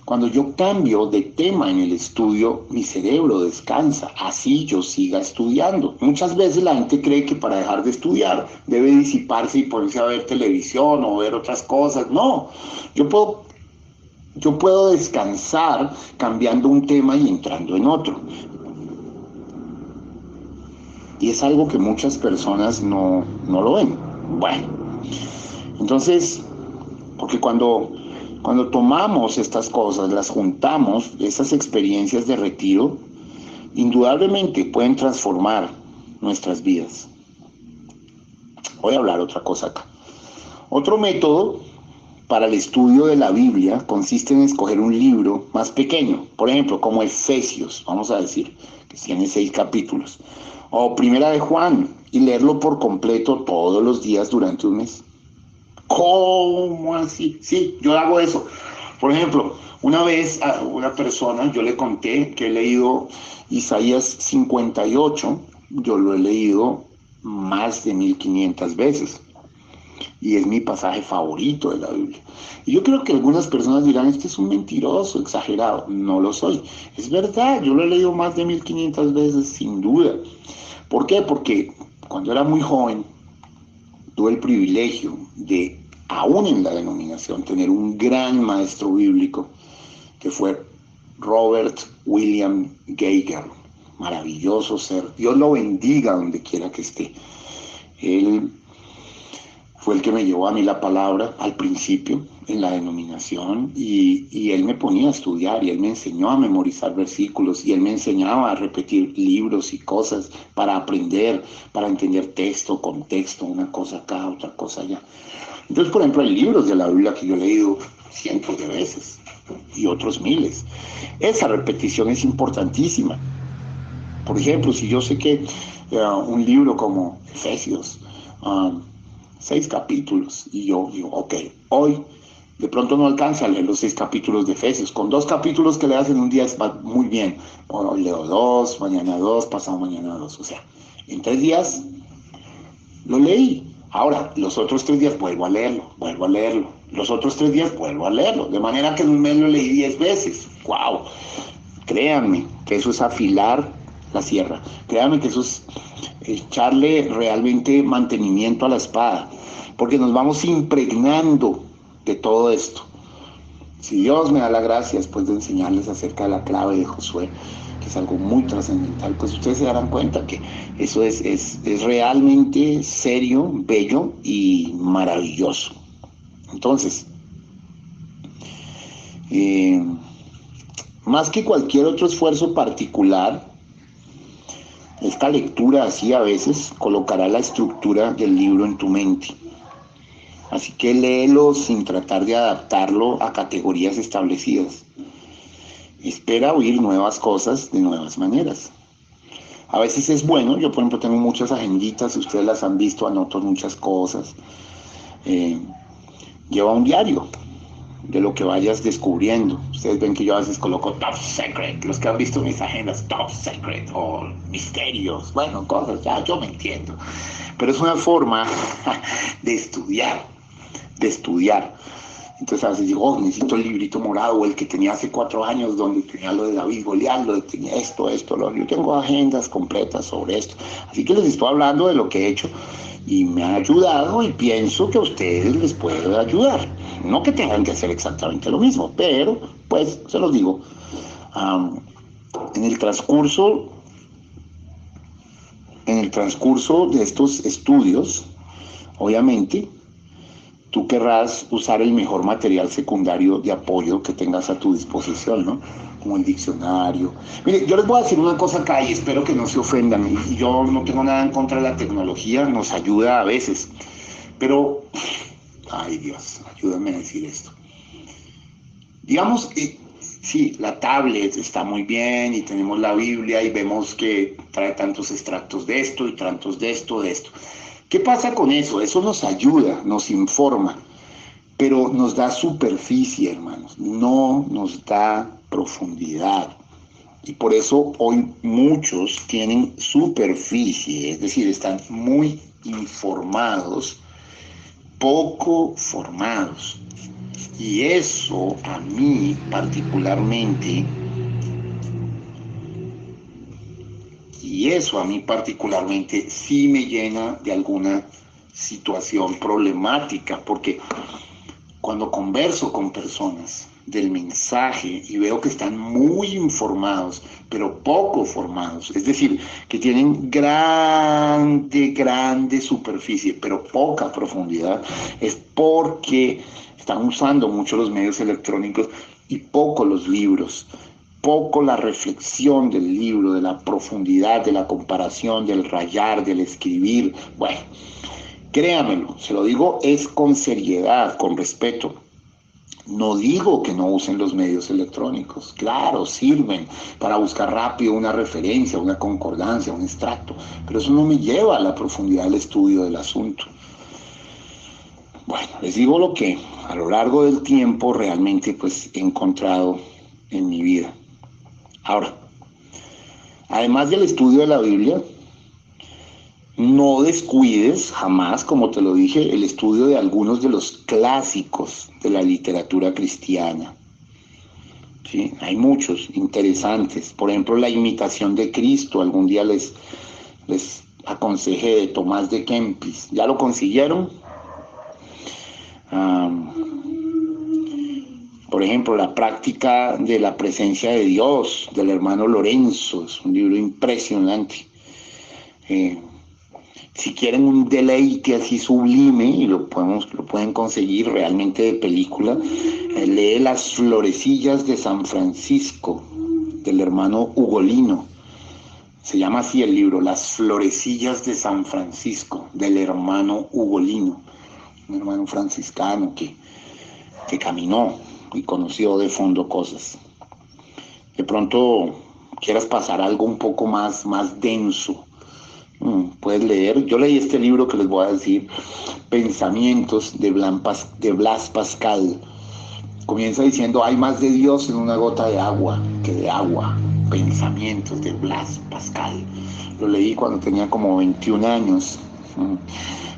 Speaker 1: cuando yo cambio de tema en el estudio, mi cerebro descansa, así yo siga estudiando. Muchas veces la gente cree que para dejar de estudiar debe disiparse y ponerse a ver televisión o ver otras cosas. No, yo puedo descansar cambiando un tema y entrando en otro. Y es algo que muchas personas no lo ven. Bueno, entonces, porque cuando tomamos estas cosas, las juntamos, esas experiencias de retiro, indudablemente pueden transformar nuestras vidas. Voy a hablar otra cosa acá. Otro método para el estudio de la Biblia consiste en escoger un libro más pequeño, por ejemplo, como Efesios, vamos a decir, que tiene 6 capítulos, o Primera de Juan, y leerlo por completo todos los días durante un mes. ¿Cómo así? Sí, yo hago eso. Por ejemplo, una vez a una persona yo le conté que he leído Isaías 58, yo lo he leído más de 1500 veces y es mi pasaje favorito de la Biblia. Y yo creo que algunas personas dirán, este es un mentiroso, exagerado. No lo soy. Es verdad, yo lo he leído más de 1500 veces, sin duda. ¿Por qué? Porque cuando era muy joven, tuve el privilegio de, aún en la denominación, tener un gran maestro bíblico que fue Robert William Geiger. Maravilloso ser. Dios lo bendiga donde quiera que esté. Él fue el que me llevó a mí la palabra al principio en la denominación y él me ponía a estudiar y él me enseñó a memorizar versículos y él me enseñaba a repetir libros y cosas para aprender, para entender texto, contexto, una cosa acá, otra cosa allá. Entonces, por ejemplo, hay libros de la Biblia que yo he leído cientos de veces y otros miles. Esa repetición es importantísima. Por ejemplo, si yo sé que un libro como Efesios, 6 capítulos, y yo digo, ok, hoy de pronto no alcanza a leer los 6 capítulos de Efesios, con 2 capítulos que leas en un día va muy bien. Hoy leo 2, mañana 2, pasado mañana 2, o sea, en 3 días lo leí. Ahora, los otros 3 días vuelvo a leerlo, Los otros 3 días vuelvo a leerlo, de manera que en un mes lo leí 10 veces. ¡Wow! Créanme que eso es afilar la sierra. Créanme que eso es echarle realmente mantenimiento a la espada, porque nos vamos impregnando de todo esto. Si Dios me da la gracia después de enseñarles acerca de la clave de Josué, que es algo muy trascendental, pues ustedes se darán cuenta que eso es realmente serio, bello y maravilloso. Entonces, más que cualquier otro esfuerzo particular, esta lectura así a veces colocará la estructura del libro en tu mente. Así que léelo sin tratar de adaptarlo a categorías establecidas. Espera oír nuevas cosas de nuevas maneras. A veces es bueno, yo por ejemplo tengo muchas agenditas, ustedes las han visto, anoto muchas cosas. Lleva un diario de lo que vayas descubriendo. Ustedes ven que yo a veces coloco top secret, los que han visto mis agendas, top secret, o misterios, bueno, cosas, ya yo me entiendo. Pero es una forma de estudiar. Entonces a veces digo, oh, necesito el librito morado, o el que tenía hace 4 años, donde tenía lo de David Goliat, lo de tenía esto, lo. Yo tengo agendas completas sobre esto. Así que les estoy hablando de lo que he hecho y me ha ayudado y pienso que a ustedes les puede ayudar. No que tengan que hacer exactamente lo mismo, pero pues se los digo. En el transcurso de estos estudios, obviamente, tú querrás usar el mejor material secundario de apoyo que tengas a tu disposición, ¿no? Como el diccionario. Mire, yo les voy a decir una cosa acá y espero que no se ofendan. Yo no tengo nada en contra de la tecnología, nos ayuda a veces. Pero, ay Dios, ayúdame a decir esto. Digamos, sí, la tablet está muy bien y tenemos la Biblia y vemos que trae tantos extractos de esto y tantos de esto. ¿Qué pasa con eso? Eso nos ayuda, nos informa, pero nos da superficie, hermanos, no nos da profundidad. Y por eso hoy muchos tienen superficie, es decir, están muy informados, poco formados. Y eso a mí particularmente sí me llena de alguna situación problemática, porque cuando converso con personas del mensaje y veo que están muy informados, pero poco formados, es decir, que tienen grande superficie, pero poca profundidad, es porque están usando mucho los medios electrónicos y poco los libros. Poco la reflexión del libro, de la profundidad, de la comparación, del rayar, del escribir. Bueno, créamelo, se lo digo es con seriedad, con respeto. No digo que no usen los medios electrónicos, claro, sirven para buscar rápido una referencia, una concordancia, un extracto, pero eso no me lleva a la profundidad del estudio del asunto. Bueno, les digo lo que a lo largo del tiempo realmente pues he encontrado en mi vida. Ahora, además del estudio de la Biblia, no descuides jamás, como te lo dije, el estudio de algunos de los clásicos de la literatura cristiana. ¿Sí? Hay muchos interesantes. Por ejemplo, La imitación de Cristo. Algún día les aconsejé de Tomás de Kempis. ¿Ya lo consiguieron? Por ejemplo, La práctica de la presencia de Dios, del hermano Lorenzo. Es un libro impresionante. Si quieren un deleite así sublime, y lo pueden conseguir realmente de película, lee Las florecillas de San Francisco, del hermano Ugolino. Se llama así el libro, Las florecillas de San Francisco, del hermano Ugolino, un hermano franciscano que caminó y conoció de fondo cosas. De pronto quieras pasar algo un poco más denso, puedes leer. Yo leí este libro que les voy a decir, Pensamientos de Blas Pascal. Comienza diciendo, hay más de Dios en una gota de agua que de agua. Pensamientos de Blas Pascal. Lo leí cuando tenía como 21 años.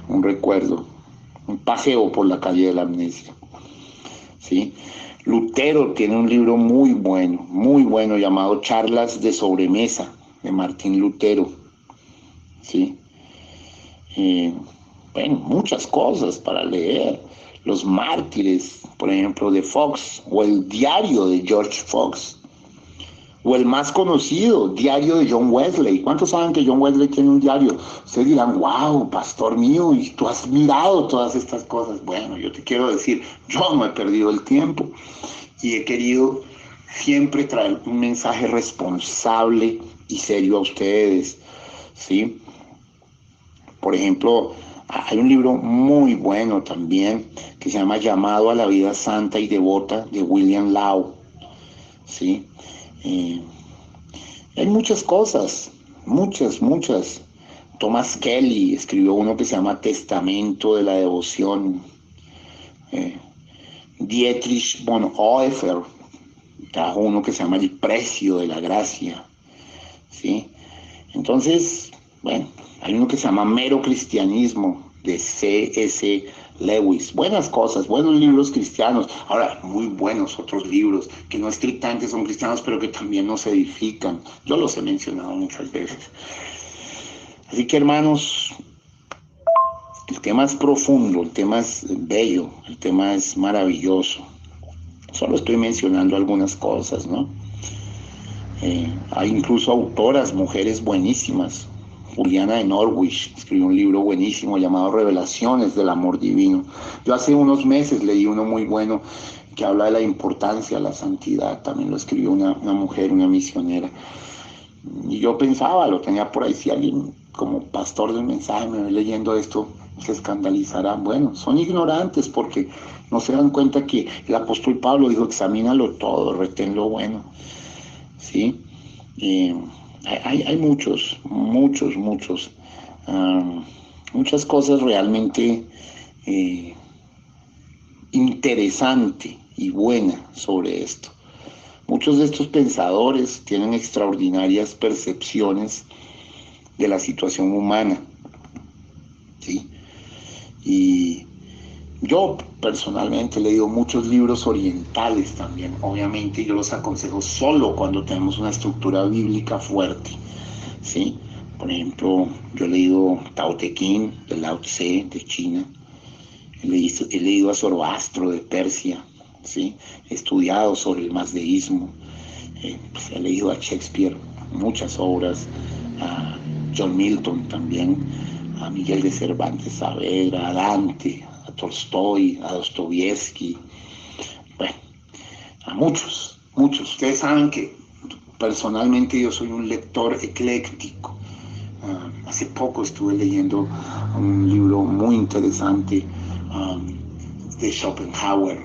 Speaker 1: Un recuerdo, un paseo por la calle de la amnesia. ¿sí? Lutero tiene un libro muy bueno, llamado Charlas de Sobremesa, de Martín Lutero, ¿sí? Bueno, muchas cosas para leer. Los Mártires, por ejemplo, de Fox, o el Diario de George Fox, o el más conocido, Diario de John Wesley. ¿Cuántos saben que John Wesley tiene un diario? Ustedes dirán, wow, pastor mío, y tú has mirado todas estas cosas. Bueno, yo te quiero decir, yo no he perdido el tiempo y he querido siempre traer un mensaje responsable y serio a ustedes, ¿sí? Por ejemplo, hay un libro muy bueno también que se llama Llamado a la vida santa y devota, de William Law, ¿sí? Eh, Hay muchas cosas, muchas. Thomas Kelly escribió uno que se llama Testamento de la Devoción. Eh, Dietrich Bonhoeffer trajo uno que se llama El Precio de la Gracia, ¿sí? Entonces, bueno, hay uno que se llama Mero Cristianismo, de C.S. Lewis. Buenas cosas, buenos libros cristianos. Ahora, muy buenos otros libros que no estrictamente son cristianos, pero que también nos edifican. Yo los he mencionado muchas veces. Así que, hermanos, el tema es profundo, el tema es bello, el tema es maravilloso. Solo estoy mencionando algunas cosas, ¿no? Hay incluso autoras, mujeres buenísimas. Juliana de Norwich escribió un libro buenísimo llamado Revelaciones del Amor Divino. Yo hace unos meses leí uno muy bueno que habla de la importancia de la santidad. También lo escribió una mujer, una misionera. Y yo pensaba, lo tenía por ahí, si alguien como pastor del mensaje me ve leyendo esto, se escandalizará. Bueno, son ignorantes porque no se dan cuenta que el apóstol Pablo dijo, examínalo todo, retén lo bueno. ¿Sí? Hay muchas cosas realmente interesantes y buenas sobre esto. Muchos de estos pensadores tienen extraordinarias percepciones de la situación humana, ¿sí? Y yo personalmente he leído muchos libros orientales también. Obviamente yo los aconsejo solo cuando tenemos una estructura bíblica fuerte, ¿sí? Por ejemplo, yo he leído Tao Te Ching, de Lao Tse, de China. He leído a Zoroastro, de Persia, ¿sí? He estudiado sobre el mazdeísmo. Pues he leído a Shakespeare, muchas obras, a John Milton también, a Miguel de Cervantes Saavedra, a Dante, a Tolstoy, a Dostoyevsky, bueno, a muchos. Ustedes saben que personalmente yo soy un lector ecléctico. Hace poco estuve leyendo un libro muy interesante de Schopenhauer,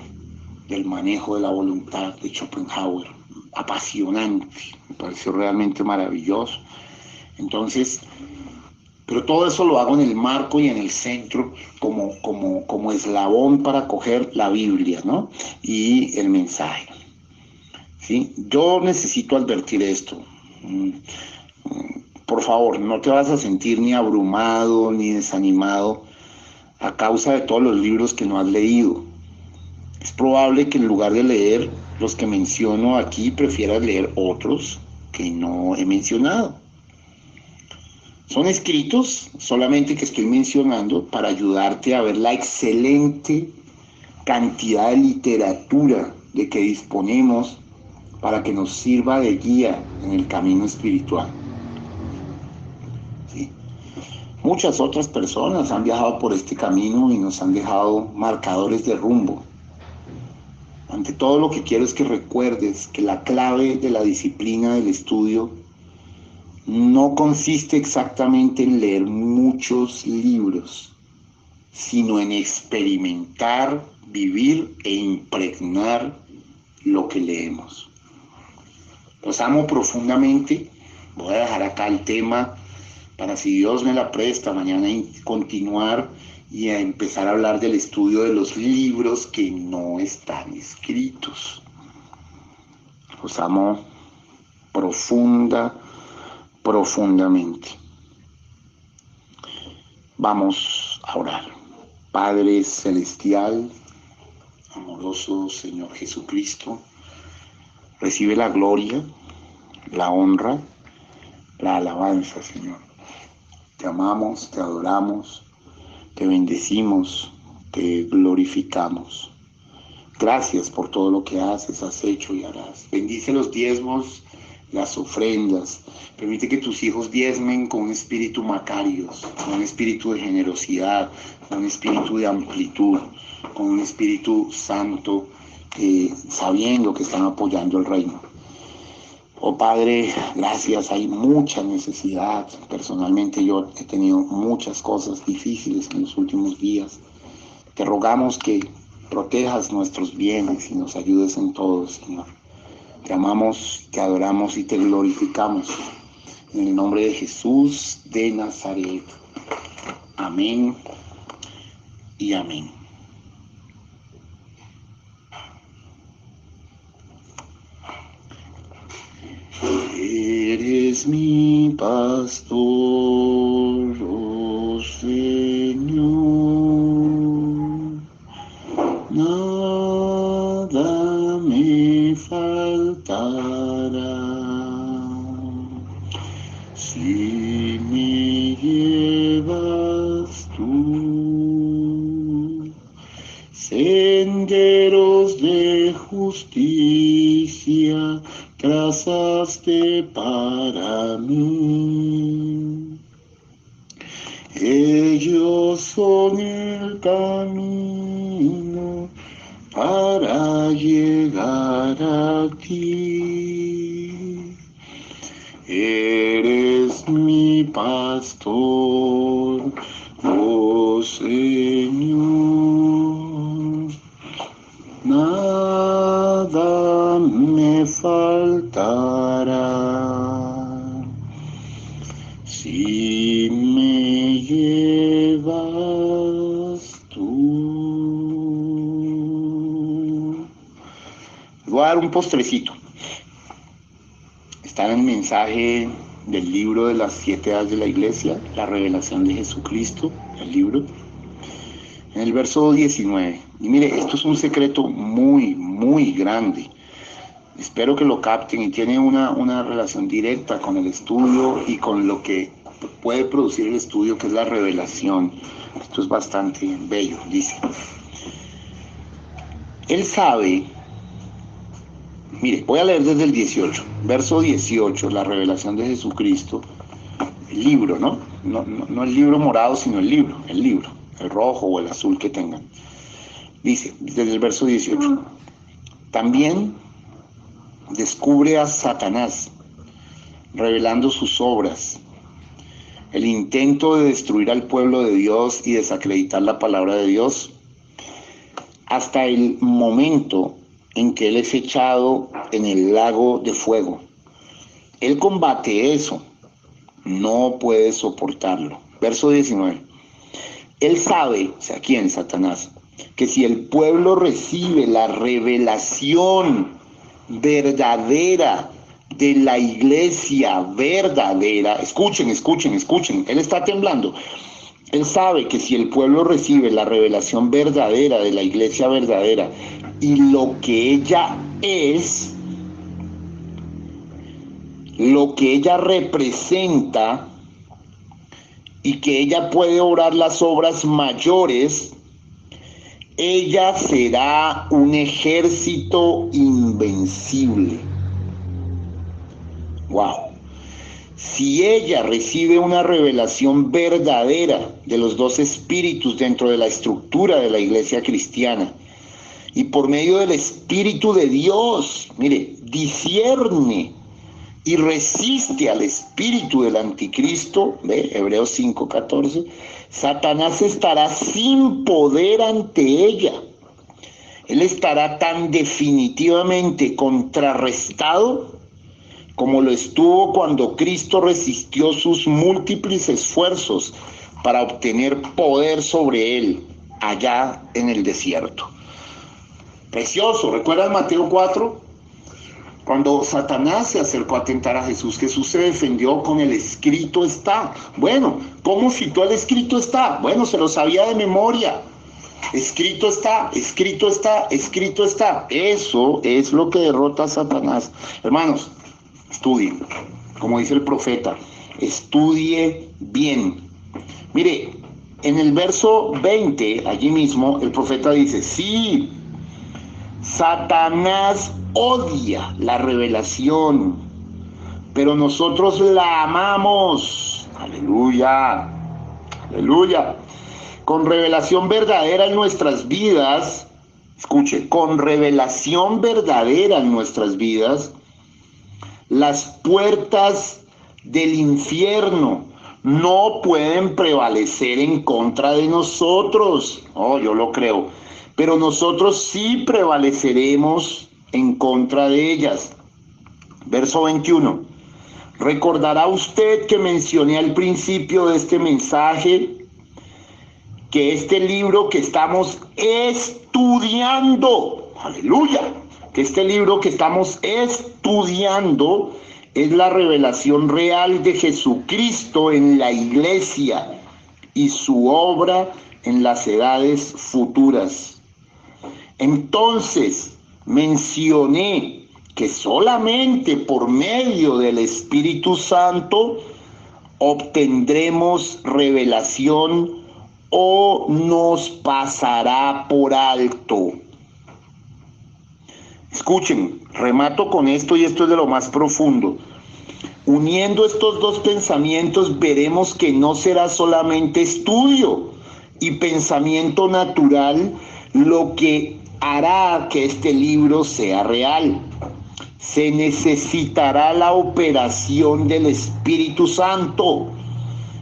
Speaker 1: del manejo de la voluntad de Schopenhauer. Apasionante, me pareció realmente maravilloso. Entonces, pero todo eso lo hago en el marco y en el centro como eslabón para coger la Biblia, ¿no? Y el mensaje, ¿sí? Yo necesito advertir esto. Por favor, no te vas a sentir ni abrumado ni desanimado a causa de todos los libros que no has leído. Es probable que en lugar de leer los que menciono aquí, prefieras leer otros que no he mencionado. Son escritos solamente que estoy mencionando para ayudarte a ver la excelente cantidad de literatura de que disponemos para que nos sirva de guía en el camino espiritual. ¿Sí? Muchas otras personas han viajado por este camino y nos han dejado marcadores de rumbo. Ante todo, lo que quiero es que recuerdes que la clave de la disciplina del estudio no consiste exactamente en leer muchos libros, sino en experimentar, vivir e impregnar lo que leemos. Los amo profundamente. Voy a dejar acá el tema para, si Dios me la presta, mañana continuar y a empezar a hablar del estudio de los libros que no están escritos. Los amo profundamente. Vamos a orar. Padre Celestial, amoroso Señor Jesucristo, recibe la gloria, la honra, la alabanza, Señor. Te amamos, te adoramos, te bendecimos, te glorificamos. Gracias por todo lo que haces, has hecho y harás. Bendice los diezmos, las ofrendas. Permite que tus hijos diezmen con un espíritu macarios, con un espíritu de generosidad, con un espíritu de amplitud, con un espíritu santo, sabiendo que están apoyando el reino. Oh Padre, gracias, hay mucha necesidad. Personalmente yo he tenido muchas cosas difíciles en los últimos días. Te rogamos que protejas nuestros bienes y nos ayudes en todo, Señor. Te amamos, te adoramos y te glorificamos. En el nombre de Jesús de Nazaret. Amén y amén. Eres mi pastor, oh Señor, nada me faltará. Si me llevas tú senderos de justicia, trazaste para mí. Ellos son el camino para llegar a ti. Eres mi pastor, oh Señor. Nada me faltará si me llevas tú. Voy a dar un postrecito. Está en el mensaje del libro de las 7 edades de la iglesia, la revelación de Jesucristo, el libro, en el verso 19. Y mire, esto es un secreto muy, muy grande. Espero que lo capten y tiene una relación directa con el estudio y con lo que puede producir el estudio, que es la revelación. Esto es bastante bello, dice. Él sabe, mire, voy a leer desde el 18, verso 18, la revelación de Jesucristo, el libro, ¿no? No el libro morado, sino el libro, el rojo o el azul que tengan. Dice, desde el verso 18, también descubre a Satanás, revelando sus obras, el intento de destruir al pueblo de Dios y desacreditar la palabra de Dios, hasta el momento en que él es echado en el lago de fuego. Él combate eso, no puede soportarlo. Verso 19. Él sabe, o sea, ¿quién? Satanás, que si el pueblo recibe la revelación verdadera de la iglesia verdadera, escuchen, él está temblando. Él sabe que si el pueblo recibe la revelación verdadera de la iglesia verdadera y lo que ella es, lo que ella representa y que ella puede obrar las obras mayores, ella será un ejército invencible. Wow. Si ella recibe una revelación verdadera de los dos espíritus dentro de la estructura de la iglesia cristiana, y por medio del Espíritu de Dios, mire, discierne y resiste al espíritu del anticristo, ¿ve? Hebreos 5:14, Satanás estará sin poder ante ella. Él estará tan definitivamente contrarrestado como lo estuvo cuando Cristo resistió sus múltiples esfuerzos para obtener poder sobre él allá en el desierto. Precioso, ¿recuerdan Mateo 4? Cuando Satanás se acercó a tentar a Jesús, Jesús se defendió con el escrito está. Bueno, ¿cómo citó el escrito está? Bueno, se lo sabía de memoria. Escrito está, escrito está, escrito está. Eso es lo que derrota a Satanás. Hermanos, estudien, como dice el profeta, estudie bien. Mire, en el verso 20, allí mismo, el profeta dice, sí, Satanás odia la revelación, pero nosotros la amamos. Aleluya, aleluya. Con revelación verdadera en nuestras vidas, escuche, con revelación verdadera en nuestras vidas, las puertas del infierno no pueden prevalecer en contra de nosotros. Oh, yo lo creo. Pero nosotros sí prevaleceremos en contra de ellas. Verso 21. Recordará usted que mencioné al principio de este mensaje que este libro que estamos estudiando, aleluya, que este libro que estamos estudiando es la revelación real de Jesucristo en la iglesia y su obra en las edades futuras. Entonces, mencioné que solamente por medio del Espíritu Santo obtendremos revelación o nos pasará por alto. Escuchen, remato con esto y esto es de lo más profundo. Uniendo estos dos pensamientos veremos que no será solamente estudio y pensamiento natural lo que hará que este libro sea real. Se necesitará la operación del Espíritu Santo.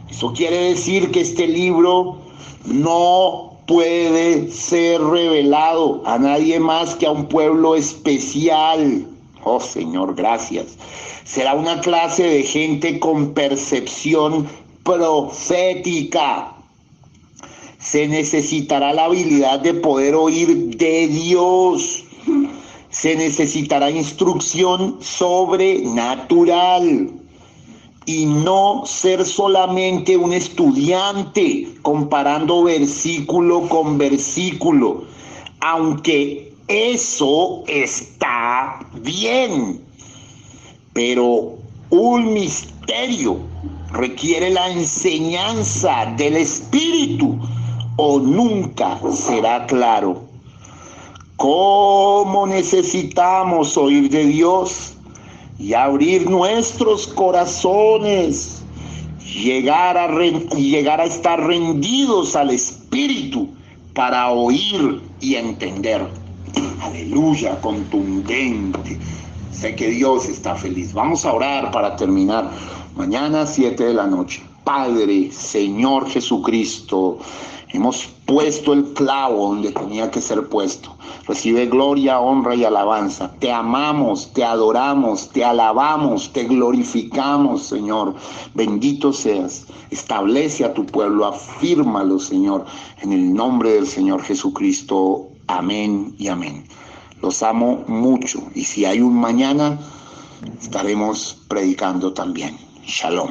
Speaker 1: Eso quiere decir que este libro no puede ser revelado a nadie más que a un pueblo especial. Oh Señor, gracias. Será una clase de gente con percepción profética. Se necesitará la habilidad de poder oír de Dios. Se necesitará instrucción sobrenatural. Y no ser solamente un estudiante comparando versículo con versículo, aunque eso está bien, pero un misterio requiere la enseñanza del Espíritu o nunca será claro. ¿Cómo necesitamos oír de Dios? Y abrir nuestros corazones, llegar a estar rendidos al Espíritu para oír y entender. Aleluya, contundente. Sé que Dios está feliz. Vamos a orar para terminar. Mañana 7 de la noche. Padre, Señor Jesucristo, hemos puesto el clavo donde tenía que ser puesto. Recibe gloria, honra y alabanza. Te amamos, te adoramos, te alabamos, te glorificamos, Señor. Bendito seas. Establece a tu pueblo, afírmalo, Señor, en el nombre del Señor Jesucristo. Amén y amén. Los amo mucho y si hay un mañana, estaremos predicando también. Shalom.